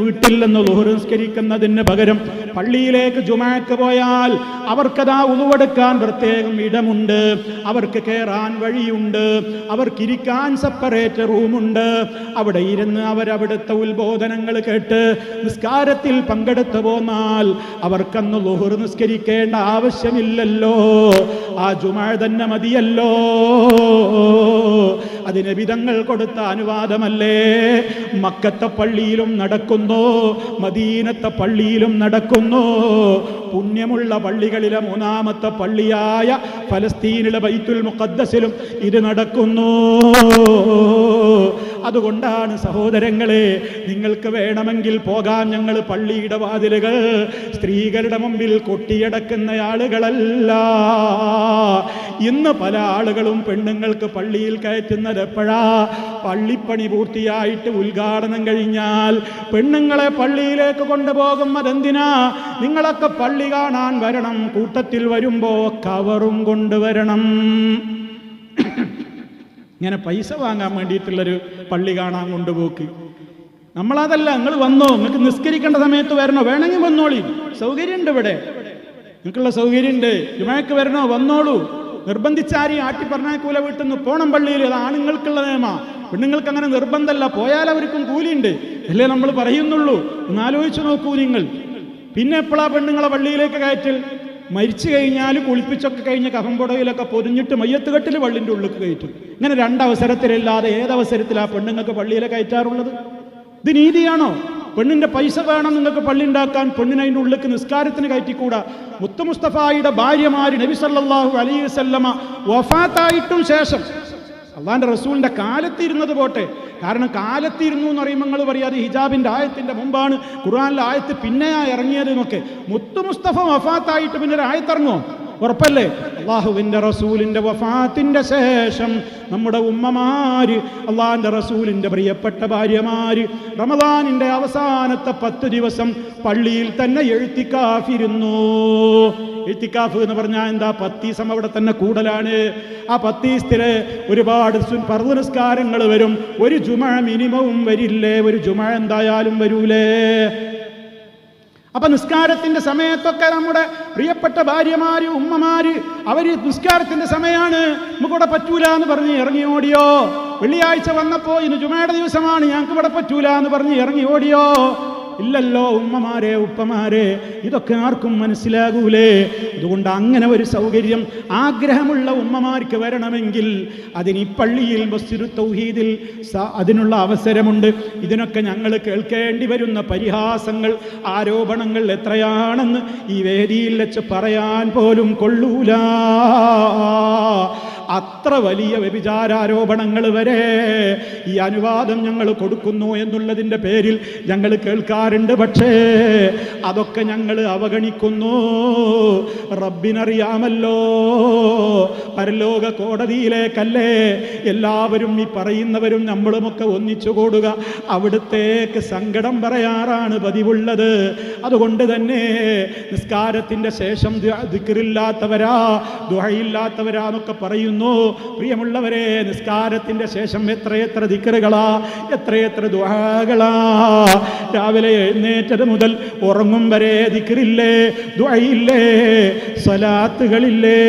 വീട്ടിൽ നിന്ന് ളുഹർ നിസ്കരിക്കുന്നതിന് പകരം പള്ളിയിലേക്ക് ജുമാക്ക് പോയാൽ അവർക്കതാ ഉളുവെടുക്കാൻ പ്രത്യേകം ഇടമുണ്ട്, അവർക്ക് കയറാൻ വഴിയുണ്ട്, അവർക്കിരിക്കാൻ സെപ്പറേറ്റ് റൂമുണ്ട്. അവിടെ ഇരുന്ന് അവരവിടുത്തെ ഉത്ബോധനങ്ങൾ കേട്ട് നിസ്കാരത്തിൽ പങ്കെടുത്തു പോന്നാൽ അവർക്കന്ന് ളുഹർ നിസ്കരിക്കേണ്ട ആവശ്യമില്ലല്ലോ. ആ ജുമാ തന്നെ മതിയല്ലോ. അതിന് വിധങ്ങൾ കൊടുത്ത അനുവാദമല്ലേ? മക്കത്തെ പള്ളിയിലും നടക്കുന്നു, മദീനത്തെ പള്ളിയിലും നടക്കുന്നു. പുണ്യമുള്ള പള്ളികളിലെ 3ാമത്തെ പള്ളിയായ ഫലസ്തീനിലെ ബൈത്തുൽ മുഖദ്ദസിലും ഇത് നടക്കുന്നു. അതുകൊണ്ടാണ് സഹോദരങ്ങളെ, നിങ്ങൾക്ക് വേണമെങ്കിൽ പോകാൻ. ഞങ്ങൾ പള്ളിയുടെ വാതിലുകൾ സ്ത്രീകളുടെ മുമ്പിൽ കൊട്ടിയടക്കുന്ന ആളുകളല്ല. ഇന്ന് പല ആളുകളും പെണ്ണുങ്ങൾക്ക് പള്ളിയിൽ കയറ്റുന്നത് എപ്പോഴാ? പള്ളിപ്പണി പൂർത്തിയായിട്ട് ഉദ്ഘാടനം കഴിഞ്ഞാൽ പെണ്ണുങ്ങളെ പള്ളിയിലേക്ക് കൊണ്ടുപോകും. അതെന്തിനാ? നിങ്ങളൊക്കെ പള്ളി കാണാൻ വരണം, കൂട്ടത്തിൽ വരുമ്പോ കവറും കൊണ്ടുവരണം. ഇങ്ങനെ പൈസ വാങ്ങാൻ വേണ്ടിയിട്ടുള്ളൊരു പള്ളി കാണാൻ കൊണ്ടുപോക്ക്. നമ്മളതല്ല. നിങ്ങൾ വന്നോ, നിങ്ങൾക്ക് നിസ്കരിക്കേണ്ട സമയത്ത് വരണോ? വേണമെങ്കിൽ വന്നോളി, സൗകര്യമുണ്ട് ഇവിടെ, നിങ്ങൾക്കുള്ള സൗകര്യമുണ്ട്. ജുമാക്ക് വരണോ? വന്നോളൂ. നിർബന്ധിച്ചാരി ആട്ടി പറഞ്ഞാക്കൂല. വീട്ടിൽ നിന്ന് പോണം പള്ളിയിൽ. അത് ആണുങ്ങൾക്കുള്ള നിയമ. പെണ്ണുങ്ങൾക്ക് അങ്ങനെ നിർബന്ധമല്ല. പോയാൽ അവർക്കും കൂലിയുണ്ട് അല്ലേ നമ്മൾ പറയുന്നുള്ളൂ. ഒന്നാലോചിച്ച് നോക്കൂ നിങ്ങൾ. പിന്നെ എപ്പോഴാ പെണ്ണുങ്ങളെ പള്ളിയിലേക്ക് കയറ്റൽ? മരിച്ചു കഴിഞ്ഞാൽ കുളിപ്പിച്ചൊക്കെ കഴിഞ്ഞ് കഫംപുടയിലൊക്കെ പൊതിഞ്ഞിട്ട് മയ്യത്ത് കെട്ടിൽ പള്ളിൻ്റെ ഉള്ളിൽ കയറ്റും. ഇങ്ങനെ രണ്ടവസരത്തിലല്ലാതെ ഏതവസരത്തിലാണ് പെണ്ണുങ്ങൾക്ക് പള്ളിയിലെ കയറ്റാറുള്ളത്? ഇത് നീതിയാണോ? പെണ്ണിൻ്റെ പൈസ വേണം നിങ്ങൾക്ക് പള്ളി ഉണ്ടാക്കാൻ, പെണ്ണിന് അതിൻ്റെ ഉള്ളിലേക്ക് നിസ്കാരത്തിന് കയറ്റിക്കൂടാ. മുത്ത് മുസ്തഫായുടെ ഭാര്യമാര് നബി സല്ലല്ലാഹു അലൈഹി വസല്ലമ വഫാത്തായിട്ടും ശേഷം അള്ളാഹിൻ്റെ റസൂലിൻ്റെ കാലത്തിരുന്നത് പോട്ടെ. കാരണം കാലത്തിരുന്നു എന്ന് പറയുമ്പോൾ നിങ്ങൾ പറയാതെ ഹിജാബിൻ്റെ ആയത്തിൻ്റെ മുമ്പാണ്, ഖുർആനിലെ ആയത്ത് പിന്നെയാ ഇറങ്ങിയത് എന്നൊക്കെ. മുത്തു മുസ്തഫ വഫാത്തായിട്ട് പിന്നെ ഒരു ആയത്തിറങ്ങുമോ? ഉറപ്പല്ലേ? അള്ളാഹുവിൻ്റെ റസൂലിൻ്റെ വഫാത്തിൻ്റെ ശേഷം നമ്മുടെ ഉമ്മമാര്, അള്ളാഹിൻ്റെ റസൂലിൻ്റെ പ്രിയപ്പെട്ട ഭാര്യമാര് റമദാനിൻ്റെ അവസാനത്തെ 10 ദിവസം പള്ളിയിൽ തന്നെ എഴുത്തിക്കാഫിരുന്നു. എഴുത്തിക്കാഫ് എന്ന് പറഞ്ഞാൽ എന്താ? 10 ദിവസം അവിടെ തന്നെ കൂടലാണ്. ആ 10 ദിവസത്തില് ഒരുപാട് ഫർദ് നിസ്കാരങ്ങൾ വരും. ഒരു ജുമഅ മിനിമവും വരില്ലേ? ഒരു ജുമഅ എന്തായാലും വരൂലേ? അപ്പൊ നിസ്കാരത്തിന്റെ സമയത്തൊക്കെ നമ്മുടെ പ്രിയപ്പെട്ട ഭാര്യമാര്, ഉമ്മമാര്, അവര് നിസ്കാരത്തിന്റെ സമയമാണ്, നമുക്കിവിടെ പറ്റൂല എന്ന് പറഞ്ഞ് ഇറങ്ങി ഓടിയോ? വെള്ളിയാഴ്ച വന്നപ്പോ ഇന്ന് ജുമയുടെ ദിവസമാണ്, ഞങ്ങൾക്ക് ഇവിടെ പറ്റൂല എന്ന് പറഞ്ഞ് ഇറങ്ങി ഓടിയോ? ഇല്ലല്ലോ. ഉമ്മമാരെ, ഉപ്പമാരെ, ഇതൊക്കെ ആർക്കും മനസ്സിലാകൂലേ? അതുകൊണ്ട് അങ്ങനെ ഒരു സൗകര്യം ആഗ്രഹമുള്ള ഉമ്മമാർക്ക് വരണമെങ്കിൽ അതിന് ഈ പള്ളിയിൽ മസ്ജിദുൽ തൗഹീദിൽ അതിനുള്ള അവസരമുണ്ട്. ഇതിനൊക്കെ ഞങ്ങൾ കേൾക്കേണ്ടി വരുന്ന പരിഹാസങ്ങൾ, ആരോപണങ്ങൾ എത്രയാണെന്ന് ഈ വേദിയിൽ വെച്ച് പറയാൻ പോലും കൊള്ളൂല. അത്ര വലിയ വ്യഭിചാരാരോപണങ്ങൾ വരെ ഈ അനുവാദം ഞങ്ങൾ കൊടുക്കുന്നു എന്നുള്ളതിൻ്റെ പേരിൽ ഞങ്ങൾ കേൾക്കാറുണ്ട്. പക്ഷേ അതൊക്കെ ഞങ്ങൾ അവഗണിക്കുന്നു. റബ്ബിനറിയാമല്ലോ, പരലോക കോടതിയിലേക്കല്ലേ എല്ലാവരും ഈ പറയുന്നവരും നമ്മളുമൊക്കെ ഒന്നിച്ചു കൂടുക. അവിടുത്തേക്ക് സങ്കടം പറയാറാണ് പതിവുള്ളത്. അതുകൊണ്ട് തന്നെ നിസ്കാരത്തിൻ്റെ ശേഷം ദിക്റില്ലാത്തവരാ, ദുആയില്ലാത്തവരാ എന്നൊക്കെ പറയുന്നു. പ്രിയമുള്ളവരെ, നിസ്കാരത്തിന്റെ ശേഷം എത്രയെത്ര ദിക്റുകളാ, എത്രയെത്ര ദുആകളാ. രാവിലെ എഴുന്നേറ്റത് മുതൽ ഉറങ്ങും വരെ ദിക്റില്ലേ, ദുആയില്ലേ, സ്വലാത്തുകളില്ലേ.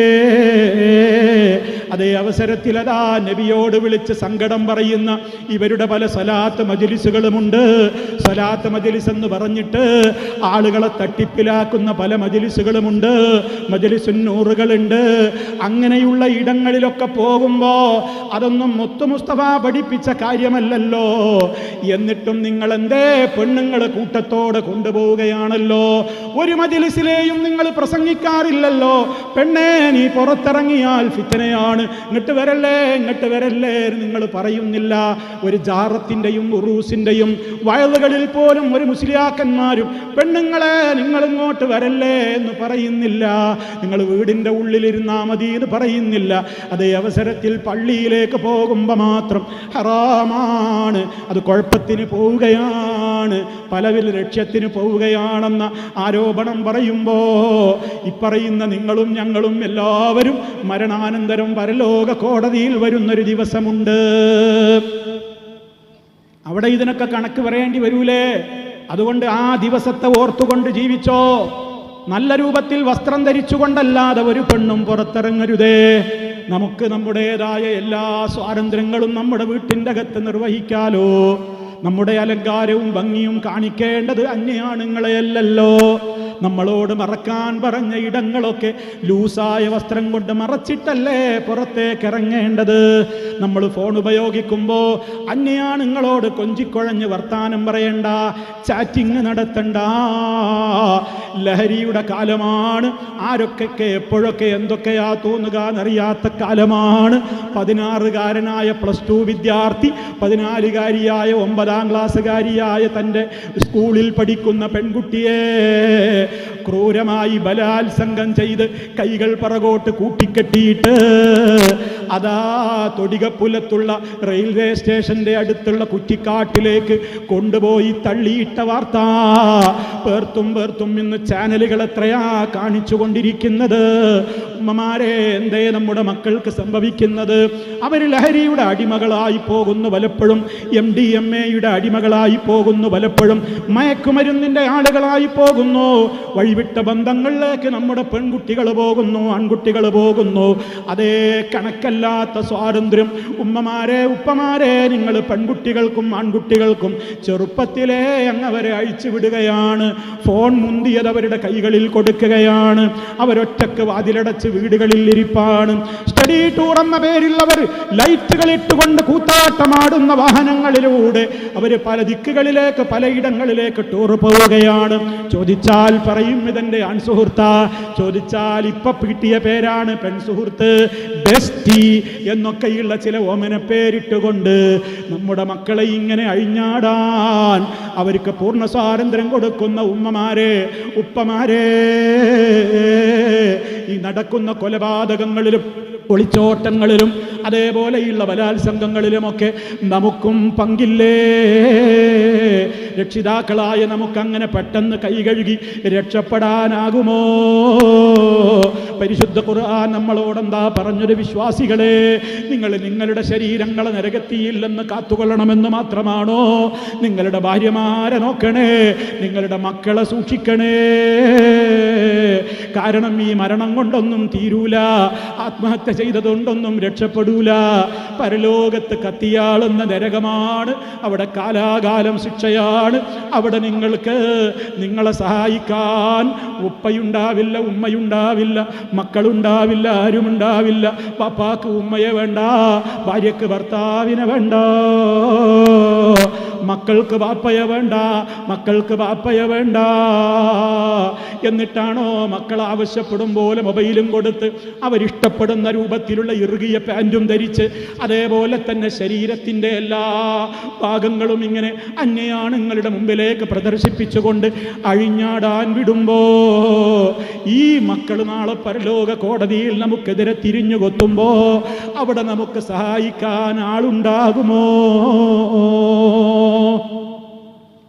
അതേ അവസരത്തിൽ അതാ നബിയോട് വിളിച്ച് സങ്കടം പറയുന്ന ഇവരുടെ പല സ്വലാത്ത് മജ്ലിസുകളുമുണ്ട്. സ്വലാത്ത് മജ്ലിസ് എന്ന് പറഞ്ഞിട്ട് ആളുകളെ തട്ടിപ്പിലാക്കുന്ന പല മജ്ലിസുകളുമുണ്ട്, മജ്ലിസുൻ നൂറുകളുണ്ട്. അങ്ങനെയുള്ള ഇടങ്ങളിലൊക്കെ പോകുമ്പോ അതൊന്നും മുത്തു മുസ്തഫ പഠിപ്പിച്ച കാര്യമല്ലല്ലോ. എന്നിട്ടും നിങ്ങൾ എന്തേ പെണ്ണുങ്ങളെ കൂട്ടത്തോടെ കൊണ്ടുപോവുകയാണല്ലോ. ഒരു മജ്ലിസിലെയും നിങ്ങൾ പ്രസംഗിക്കാറില്ലല്ലോ. പെണ്ണേ, നീ പുറത്തിറങ്ങിയാൽ ഫിത്നയാണ്, ഇങ്ങോട്ട് വരല്ലേ, ഇങ്ങോട്ട് വരല്ലേ നിങ്ങൾ പറയുന്നില്ല. ഒരു ജാറത്തിൻ്റെയും ഉറൂസിൻ്റെയും വയലുകളിൽ പോലും ഒരു മുസ്ലിയാക്കന്മാരും പെണ്ണുങ്ങളെ നിങ്ങൾ ഇങ്ങോട്ട് വരല്ലേ എന്ന് പറയുന്നില്ല. നിങ്ങൾ വീടിൻ്റെ ഉള്ളിലിരുന്നാ മതി എന്ന് പറയുന്നില്ല. അതേ അവസരത്തിൽ പള്ളിയിലേക്ക് പോകുമ്പോൾ മാത്രം ഹറാമാണ്, അത് കുഴപ്പത്തിന് പോവുകയാണ്, പലവിധ ലക്ഷ്യത്തിന് പോവുകയാണെന്ന ആരോപണം പറയുമ്പോൾ ഇപ്പറയുന്ന നിങ്ങളും ഞങ്ങളും എല്ലാവരും മരണാനന്തരം പരലോക കോടതിയിൽ വരുന്നൊരു ദിവസമുണ്ട്. അവിടെ ഇതിനൊക്കെ കണക്ക് പറയേണ്ടി വരൂലേ? അതുകൊണ്ട് ആ ദിവസത്തെ ഓർത്തുകൊണ്ട് ജീവിച്ചോ. നല്ല രൂപത്തിൽ വസ്ത്രം ധരിച്ചുകൊണ്ടല്ലാതെ ഒരു പെണ്ണും പുറത്തിറങ്ങരുതേ. നമുക്ക് നമ്മുടേതായ എല്ലാ സ്വാതന്ത്ര്യങ്ങളും നമ്മുടെ വീട്ടിൻ്റെ അകത്ത് നിർവഹിക്കാലോ. നമ്മുടെ അലങ്കാരവും ഭംഗിയും കാണിക്കേണ്ടത് അന്യാണുങ്ങളെയല്ലല്ലോ. നമ്മളോട് മറക്കാൻ പറഞ്ഞ ഇടങ്ങളൊക്കെ ലൂസായ വസ്ത്രം കൊണ്ട് മറച്ചിട്ടല്ലേ പുറത്തേക്ക് ഇറങ്ങേണ്ടത്. നമ്മൾ ഫോൺ ഉപയോഗിക്കുമ്പോൾ അന്യാണുങ്ങളോട് കൊഞ്ചിക്കൊഴഞ്ഞ് വർത്താനം പറയണ്ട, ചാറ്റിങ് നടത്തണ്ട. ലഹരിയുടെ കാലമാണ്. ആരൊക്കെ എപ്പോഴൊക്കെ എന്തൊക്കെയാ തോന്നുക എന്നറിയാത്ത കാലമാണ്. 16കാരനായ +2 വിദ്യാർത്ഥി 14കാരിയായ 9ാം ക്ലാസ്സുകാരിയായ തൻ്റെ സ്കൂളിൽ പഠിക്കുന്ന പെൺകുട്ടിയെ ക്രൂരമായി ബലാത്സംഗം ചെയ്ത് കൈകൾ പറകോട്ട് കൂട്ടിക്കെട്ടിയിട്ട് അതാ തൊടികപ്പുലത്തുള്ള റെയിൽവേ സ്റ്റേഷന്റെ അടുത്തുള്ള കുറ്റിക്കാട്ടിലേക്ക് കൊണ്ടുപോയി തള്ളിയിട്ട വാർത്ത പേർത്തും ഇന്ന് ചാനലുകൾ എത്രയാ കാണിച്ചുകൊണ്ടിരിക്കുന്നത്. ഉമ്മമാരെ, എന്തേ നമ്മുടെ മക്കൾക്ക് സംഭവിക്കുന്നത്? അവർ ലഹരിയുടെ അടിമകളായി പോകുന്നു, പലപ്പോഴും MDMA-യുടെ അടിമകളായി പോകുന്നു, പലപ്പോഴും മയക്കുമരുന്നിൻ്റെ ആളുകളായി പോകുന്നു. വഴിവിട്ട ബന്ധങ്ങളിലേക്ക് നമ്മുടെ പെൺകുട്ടികൾ പോകുന്നു, ആൺകുട്ടികൾ പോകുന്നു. അതേ കണക്കല്ലാത്ത സ്വാതന്ത്ര്യം. ഉമ്മമാരെ, ഉപ്പമാരെ, നിങ്ങൾ പെൺകുട്ടികൾക്കും ആൺകുട്ടികൾക്കും ചെറുപ്പത്തിലേ അങ്ങവരെ അഴിച്ചു വിടുകയാണ്. ഫോൺ മുന്തിയത് അവരുടെ കൈകളിൽ കൊടുക്കുകയാണ്. അവരൊറ്റക്ക് വാതിലടച്ച് വീടുകളിൽ ഇരിപ്പാണ്. സ്റ്റഡി ടൂർ എന്ന പേരിൽ അവർ ലൈറ്റുകൾ ഇട്ടുകൊണ്ട് കൂത്താട്ടമാടുന്ന വാഹനങ്ങളിലൂടെ അവർ പല ദിക്കുകളിലേക്ക്, പലയിടങ്ങളിലേക്ക് ടൂർ പോവുകയാണ്. ചോദിച്ചാൽ പറയും ഇതെന്റെ ആൺസുഹൃത്താ, ചോദിച്ചാൽ ഇപ്പൊ കിട്ടിയ പേരാണ് പെൺസുഹൃത്ത്, ബെസ്റ്റി. എന്നൊക്കെയുള്ള ചില ഓമന പേരിട്ടുകൊണ്ട് നമ്മുടെ മക്കളെ ഇങ്ങനെ അഴിഞ്ഞാടാൻ അവർക്ക് പൂർണ്ണ സ്വാതന്ത്ര്യം കൊടുക്കുന്ന ഉമ്മമാരെ, ഉപ്പമാരെ, ഈ നടക്കുന്ന കൊലപാതകങ്ങളിലും ഒളിച്ചോട്ടങ്ങളിലും അതേപോലെയുള്ള ബലാത്സംഗങ്ങളിലുമൊക്കെ നമുക്കും പങ്കില്ലേ? രക്ഷിതാക്കളായ നമുക്കങ്ങനെ പെട്ടെന്ന് കൈ കഴുകി രക്ഷപ്പെടാനാകുമോ? പരിശുദ്ധ ഖുർആൻ നമ്മളോടെന്താ പറഞ്ഞൊരു? വിശ്വാസികളെ, നിങ്ങൾ നിങ്ങളുടെ ശരീരങ്ങളെ നരകത്തിയില്ലെന്ന് കാത്തുകൊള്ളണമെന്ന് മാത്രമാണോ? നിങ്ങളുടെ ഭാര്യമാരെ നോക്കണേ, നിങ്ങളുടെ മക്കളെ സൂക്ഷിക്കണേ. കാരണം ഈ മരണം കൊണ്ടൊന്നും തീരൂല, ആത്മഹത്യ ചെയ്തതുകൊണ്ടൊന്നും രക്ഷപ്പെടൂല. പരലോകത്ത് കത്തിയാളുന്ന നരകമാണ്, അവിടെ കാലാകാലം ശിക്ഷയാണ്. അവിടെ നിങ്ങളെ സഹായിക്കാൻ ഉപ്പയുണ്ടാവില്ല, ഉമ്മയുണ്ടാവില്ല, മക്കളുണ്ടാവില്ല, ആരുമുണ്ടാവില്ല. പാപ്പാക്ക് ഉമ്മയെ വേണ്ട, ഭാര്യക്ക് ഭർത്താവിനെ വേണ്ട, മക്കൾക്ക് ബാപ്പയെ വേണ്ട, മക്കൾക്ക് ബാപ്പയെ വേണ്ട. എന്നിട്ടാണോ മക്കൾ ആവശ്യപ്പെടും പോലെ മൊബൈലും കൊടുത്ത് അവരിഷ്ടപ്പെടുന്ന രൂപത്തിലുള്ള ഇറുകിയ പാൻറ്റും ധരിച്ച് അതേപോലെ തന്നെ ശരീരത്തിൻ്റെ എല്ലാ ഭാഗങ്ങളും ഇങ്ങനെ അന്യാണുങ്ങളുടെ മുമ്പിലേക്ക് പ്രദർശിപ്പിച്ചുകൊണ്ട് അഴിഞ്ഞാടാൻ വിടുമ്പോ ഈ മക്കൾ നാളെ പരലോക കോടതിയിൽ നമുക്കെതിരെ തിരിഞ്ഞു കൊത്തുമ്പോ അവിടെ നമുക്ക് സഹായിക്കാൻ ആളുണ്ടാകുമോ?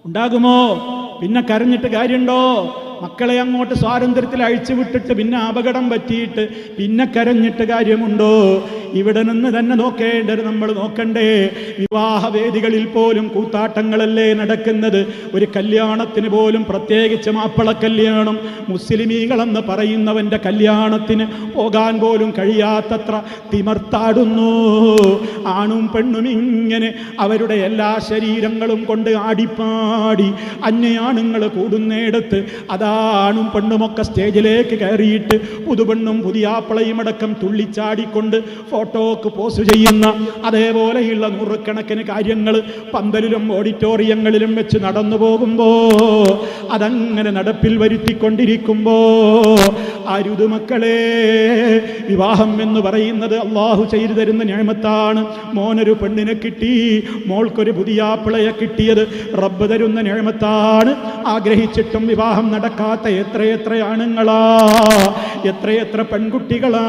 ഉണ്ടാകുമോ? പിന്നെ കരഞ്ഞിട്ട് കാര്യമുണ്ടോ? മക്കളെ അങ്ങോട്ട് സ്വാതന്ത്ര്യത്തിൽ അഴിച്ചു വിട്ടിട്ട് പിന്നെ അപകടം പറ്റിയിട്ട് പിന്നെ കരഞ്ഞിട്ട് കാര്യമുണ്ടോ? ഇവിടെ നിന്ന് തന്നെ നോക്കേണ്ടത് നമ്മൾ നോക്കണ്ടേ? വിവാഹവേദികളിൽ പോലും കൂത്താട്ടങ്ങളല്ലേ നടക്കുന്നത്? ഒരു കല്യാണത്തിന് പോലും, പ്രത്യേകിച്ച് മാപ്പിള കല്യാണം, മുസ്ലിമീകളെന്ന് പറയുന്നവൻ്റെ കല്യാണത്തിന് പോകാൻ പോലും കഴിയാത്തത്ര തിമർത്താടുന്നു. ആണും പെണ്ണും ഇങ്ങനെ അവരുടെ എല്ലാ ശരീരങ്ങളും കൊണ്ട് ആടിപ്പാടി അന്യാണുങ്ങൾ കൂടുന്നിടത്ത് അതാണും പെണ്ണുമൊക്കെ സ്റ്റേജിലേക്ക് കയറിയിട്ട് പുതുപെണ്ണും പുതിയാപ്പിളയും അടക്കം തുള്ളിച്ചാടിക്കൊണ്ട് ഫോട്ടോക്ക് പോസ്റ്റ് ചെയ്യുന്ന അതേപോലെയുള്ള നൂറുകണക്കിന് കാര്യങ്ങൾ പന്തലിലും ഓഡിറ്റോറിയങ്ങളിലും വെച്ച് നടന്നു പോകുമ്പോ, അതങ്ങനെ നടപ്പിൽ വരുത്തിക്കൊണ്ടിരിക്കുമ്പോ അരുത് മക്കളെ. വിവാഹം എന്ന് പറയുന്നത് അള്ളാഹു ചെയ്തു തരുന്ന നിഅമത്താണ്. മോനൊരു പെണ്ണിനെ കിട്ടി, മോൾക്കൊരു പുതിയാപ്പിളയെ കിട്ടിയത് റബ്ബ് തരുന്ന നിഅമത്താണ്. ആഗ്രഹിച്ചിട്ടും വിവാഹം നടക്കാത്ത എത്രയെത്ര ആണുങ്ങളാ, എത്രയെത്ര പെൺകുട്ടികളാ.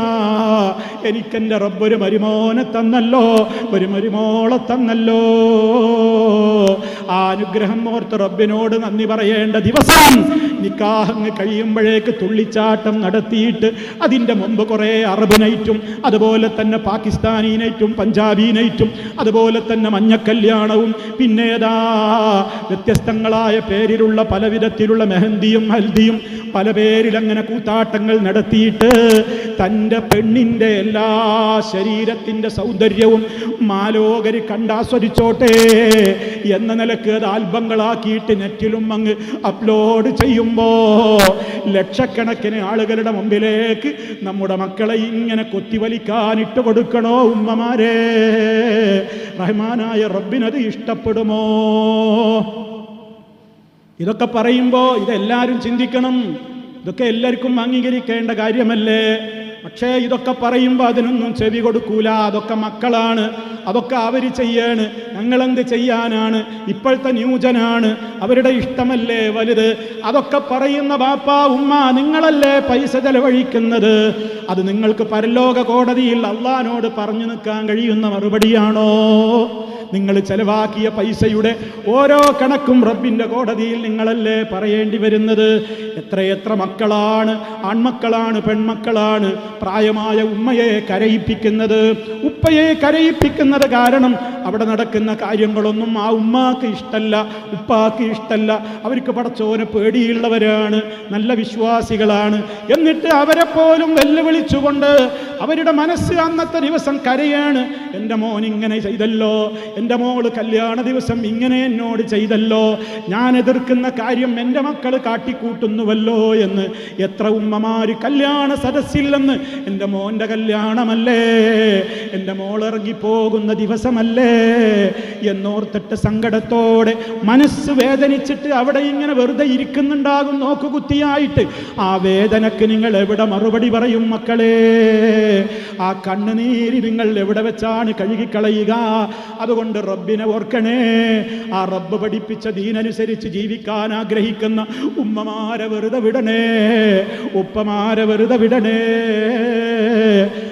എനിക്കെൻ്റെ റബ്ബൊരു മരുമോനെ തന്നല്ലോ, ഒരു മരുമോളെ തന്നല്ലോ. ആ അനുഗ്രഹം ഓർത്ത് റബ്ബിനോട് നന്ദി പറയേണ്ട ദിവസം നിക്കാഹ് കഴിയുമ്പോഴേക്ക് തുള്ളിച്ചാട്ടം നടത്തിയിട്ട് അതിൻ്റെ മുമ്പ് കുറേ അറബ് നൈറ്റും അതുപോലെ തന്നെ പാകിസ്ഥാനി നൈറ്റും പഞ്ചാബി നൈറ്റും അതുപോലെ തന്നെ മഞ്ഞക്കല്യാണവും പിന്നേതാ വ്യത്യസ്തങ്ങളായ പേരിലുള്ള പല വിധത്തിലുള്ള മെഹന്തിയും ഹൽദിയും പല പേരിലങ്ങനെ കൂത്താട്ടങ്ങൾ നടത്തിയിട്ട് തൻ്റെ പെണ്ണിൻ്റെ എല്ലാ ശരീരത്തിൻ്റെ സൗന്ദര്യവും മാലോകര് കണ്ടാസ്വദിച്ചോട്ടെ എന്ന നിലക്ക് അത് ആൽബങ്ങളാക്കിയിട്ട് നെറ്റിലും അങ്ങ് അപ്ലോഡ് ചെയ്യുമ്പോൾ ലക്ഷക്കണക്കിന് ആളുകളുടെ മുമ്പിലേക്ക് നമ്മുടെ മക്കളെ ഇങ്ങനെ കൊത്തിവലിക്കാനിട്ട് കൊടുക്കണോ ഉമ്മമാരെ? റഹ്മാനായ റബ്ബിനത് ഇഷ്ടപ്പെടുമോ? ഇതൊക്കെ പറയുമ്പോൾ ഇതെല്ലാവരും ചിന്തിക്കണം. ഇതൊക്കെ എല്ലാവർക്കും അംഗീകരിക്കേണ്ട കാര്യമല്ലേ? പക്ഷേ ഇതൊക്കെ പറയുമ്പോൾ അതിനൊന്നും ചെവി കൊടുക്കൂല. അതൊക്കെ മക്കളാണ്, അതൊക്കെ അവർ ചെയ്യാണ്, ഞങ്ങളെന്ത് ചെയ്യാനാണ്? ഇപ്പോഴത്തെ ന്യൂജനാണ്, അവരുടെ ഇഷ്ടമല്ലേ വലുത്. അതൊക്കെ പറയുന്ന ബാപ്പ ഉമ്മ നിങ്ങളല്ലേ പൈസ ചെലവഴിക്കുന്നത്? അത് നിങ്ങൾക്ക് പരലോക കോടതിയിൽ അള്ളാനോട് പറഞ്ഞു നിൽക്കാൻ കഴിയുന്ന മറുപടിയാണോ? നിങ്ങൾ ചെലവാക്കിയ പൈസയുടെ ഓരോ കണക്കും റബ്ബിൻ്റെ കോടതിയിൽ നിങ്ങളല്ലേ പറയേണ്ടി വരുന്നത്? എത്രയെത്ര മക്കളാണ്, ആൺമക്കളാണ്, പെൺമക്കളാണ് പ്രായമായ ഉമ്മയെ കരയിപ്പിക്കുന്നത്, ഉപ്പയെ കരയിപ്പിക്കുന്നത്. കാരണം അവിടെ നടക്കുന്ന കാര്യങ്ങളൊന്നും ആ ഉമ്മാക്ക് ഇഷ്ടല്ല, ഉപ്പാക്ക് ഇഷ്ടല്ല. അവർക്ക് പടച്ചോനെ പേടിയുള്ളവരാണ്, നല്ല വിശ്വാസികളാണ്. എന്നിട്ട് അവരെ പോലും വെല്ലുവിളിച്ചുകൊണ്ട് അവരുടെ മനസ്സ് അന്നത്തെ ദിവസം കരയാണ്. എൻ്റെ മോൻ ഇങ്ങനെ ചെയ്തല്ലോ, എൻ്റെ മോള് കല്യാണ ദിവസം ഇങ്ങനെ എന്നോട് ചെയ്തല്ലോ, ഞാൻ എതിർക്കുന്ന കാര്യം എൻ്റെ മക്കൾ കാട്ടിക്കൂട്ടുന്നുവല്ലോ എന്ന് എത്ര ഉമ്മമാര് കല്യാണ സദസ്സില്ലെന്ന്, എൻ്റെ മോൻ്റെ കല്യാണമല്ലേ, എൻ്റെ മോൾ ഇറങ്ങിപ്പോകുന്ന ദിവസമല്ലേ എന്നോർത്തിട്ട് സങ്കടത്തോടെ മനസ്സ് വേദനിച്ചിട്ട് അവിടെ ഇങ്ങനെ വെറുതെ ഇരിക്കുന്നുണ്ടാകും നോക്കുകുത്തിയായിട്ട്. ആ വേദനക്ക് നിങ്ങൾ എവിടെ മറുപടി പറയും മക്കളെ? ആ കണ്ണുനീര് നിങ്ങൾ എവിടെ വെച്ചാണ് കഴുകിക്കളയുക? അതുകൊണ്ട് റബ്ബിനെ ഓർക്കണേ. ആ റബ്ബ് പഠിപ്പിച്ച ദീനനുസരിച്ച് ജീവിക്കാൻ ആഗ്രഹിക്കുന്ന ഉമ്മമാരെ വെറുതെ വിടണേ, ഉപ്പമാരെ വെറുതെ വിടണേ.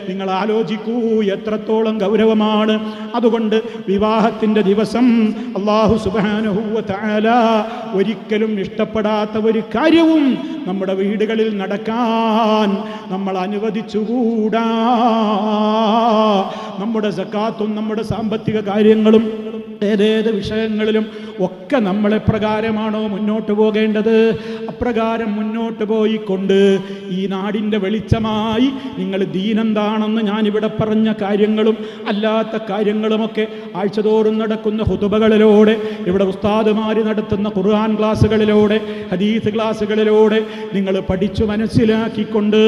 നിങ്ങൾ ആലോചിക്കൂ എത്രത്തോളം ഗൗരവമാണ്. അതുകൊണ്ട് വിവാഹത്തിൻ്റെ ദിവസം അല്ലാഹു സുബ്ഹാനഹു വ തആല ഒരിക്കലും ഇഷ്ടപ്പെടാത്ത ഒരു കാര്യവും നമ്മുടെ വീടുകളിൽ നടക്കാൻ നമ്മൾ അനുവദിച്ചുകൂടാ. നമ്മുടെ സക്കാത്തും നമ്മുടെ സാമ്പത്തിക കാര്യങ്ങളും ഏതേത് വിഷയങ്ങളിലും ഒക്കെ നമ്മളെ പ്രകാരമാണോ മുന്നോട്ട് പോകേണ്ടത്? അപ്രകാരം മുന്നോട്ട് പോയിക്കൊണ്ട് ഈ നാടിൻ്റെ വെളിച്ചമായി നിങ്ങൾ ദീനെന്താണെന്ന് ഞാനിവിടെ പറഞ്ഞ കാര്യങ്ങളും അല്ലാത്ത കാര്യങ്ങളുമൊക്കെ ആഴ്ചതോറും നടക്കുന്ന ഖുതുബകളിലൂടെ, ഇവിടെ ഉസ്താദുമാർ നടത്തുന്ന ഖുർആൻ ക്ലാസ്സുകളിലൂടെ, ഹദീസ് ക്ലാസ്സുകളിലൂടെ നിങ്ങൾ പഠിച്ചു മനസ്സിലാക്കിക്കൊണ്ട്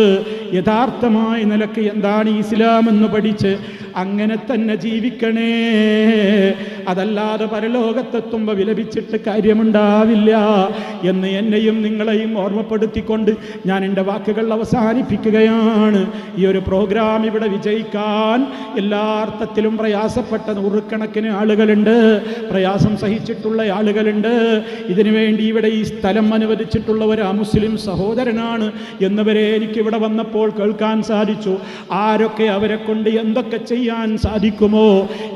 യഥാർത്ഥമായ നിലക്ക് എന്താണ് ഇസ്ലാം എന്ന് പഠിച്ച് അങ്ങനെ തന്നെ ജീവിക്കണേ. അതല്ലാതെ പരലോകത്തെത്തുമ്പോൾ വിലപിച്ചിട്ട് കാര്യമുണ്ടാവില്ല എന്ന് എന്നെയും നിങ്ങളെയും ഓർമ്മപ്പെടുത്തിക്കൊണ്ട് ഞാൻ എൻ്റെ വാക്കുകൾ അവസാനിപ്പിക്കുകയാണ്. ഈ ഒരു പ്രോഗ്രാം ഇവിടെ വിജയിക്കാൻ എല്ലാ അർത്ഥത്തിലും പ്രയാസപ്പെട്ട നൂറുകണക്കിന് ആളുകളുണ്ട്, പ്രയാസം സഹിച്ചിട്ടുള്ള ആളുകളുണ്ട്. ഇതിനുവേണ്ടി ഇവിടെ ഈ സ്ഥലം അനുവദിച്ചിട്ടുള്ള ഒരു മുസ്ലിം സഹോദരനാണ് എന്നവരെ എനിക്കിവിടെ വന്നപ്പോൾ കേൾക്കാൻ സാധിച്ചു. ആരൊക്കെ അവരെ കൊണ്ട് എന്തൊക്കെ ചെയ്യാൻ സാധിക്കുമോ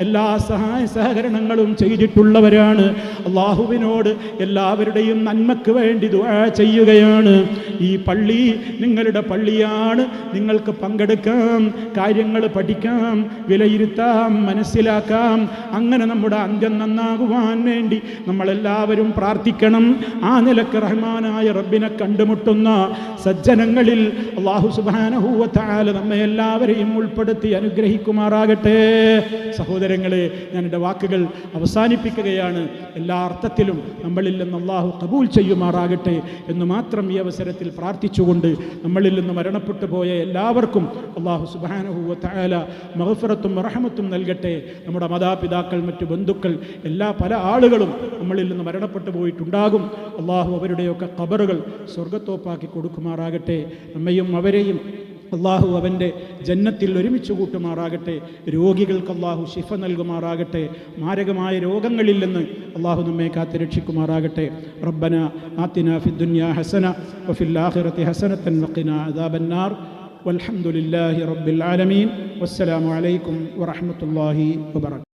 എല്ലാ സഹായ സഹകരണങ്ങളും ചെയ്തിട്ടുള്ളവരാണ്. അള്ളാഹുവിനോട് എല്ലാവരുടെയും നന്മക്ക് വേണ്ടി ദുആ ചെയ്യുകയാണ്. ഈ പള്ളി നിങ്ങളുടെ പള്ളിയാണ്. നിങ്ങൾക്ക് പങ്കെടുക്കാം, കാര്യങ്ങൾ പഠിക്കാം, വിലയിരുത്താം, മനസ്സിലാക്കാം. അങ്ങനെ നമ്മുടെ അന്ത്യം നന്നാകുവാൻ വേണ്ടി നമ്മളെല്ലാവരും പ്രാർത്ഥിക്കണം. ആ നിലക്ക് റഹ്മാനായ റബ്ബിനെ കണ്ടുമുട്ടുന്ന സജ്ജനങ്ങളിൽ അല്ലാഹു സുബ്ഹാനഹു വ തആല നമ്മെ എല്ലാവരെയും ഉൾപ്പെടുത്തി അനുഗ്രഹിക്കുമാറാകട്ടെ. സഹോദരങ്ങളെ, ഞാൻ എൻ്റെ വാക്കുകൾ അവസാനിപ്പിക്കുകയാണ്. എല്ലാ അർത്ഥത്തിലും നമ്മളിൽ നിന്ന് അല്ലാഹു ഖബൂൽ ചെയ്യുമാറാകട്ടെ എന്ന് മാത്രം ഈ അവസരത്തിൽ പ്രാർത്ഥിച്ചുകൊണ്ട് നമ്മളിൽ നിന്ന് മരണപ്പെട്ടു പോയ എല്ലാവർക്കും അല്ലാഹു സുബ്ഹാനഹു വ തആല മഗ്ഫിറത്തും റഹ്മത്തും നൽകട്ടെ. നമ്മുടെ മാതാപിതാക്കൾ, മറ്റു ബന്ധുക്കൾ, പല ആളുകളും നമ്മളിൽ നിന്ന് മരണപ്പെട്ടു പോയിട്ടുണ്ടാകും. അല്ലാഹു അവരുടെയൊക്കെ ഖബറുകൾ സ്വർഗ്ഗത്തോപ്പാക്കി കൊടുക്കുമാറാകട്ടെ. നമ്മയും അവരെയും അള്ളാഹു അവൻ്റെ ജന്നത്തിൽ ഒരുമിച്ച് കൂട്ടുമാറാകട്ടെ. രോഗികൾക്ക് അള്ളാഹു ശിഫ നൽകുമാറാകട്ടെ. മാരകമായ രോഗങ്ങളിൽ നിന്ന് അള്ളാഹു നമ്മെ കാത്ത് രക്ഷിക്കുമാറാകട്ടെ. റബ്ബന ആതിനാ ഫിദ്ദുനിയാ ഹസന വഫിൽ ആഖിറതി ഹസനതൻ വഖിനാ അദാബന്നാർ. വൽഹംദുലില്ലാഹി റബ്ബിൽ ആലമീൻ. വസ്സലാമു അലൈക്കും വറഹ്മത്തുള്ളാഹി വബറകാതുഹു.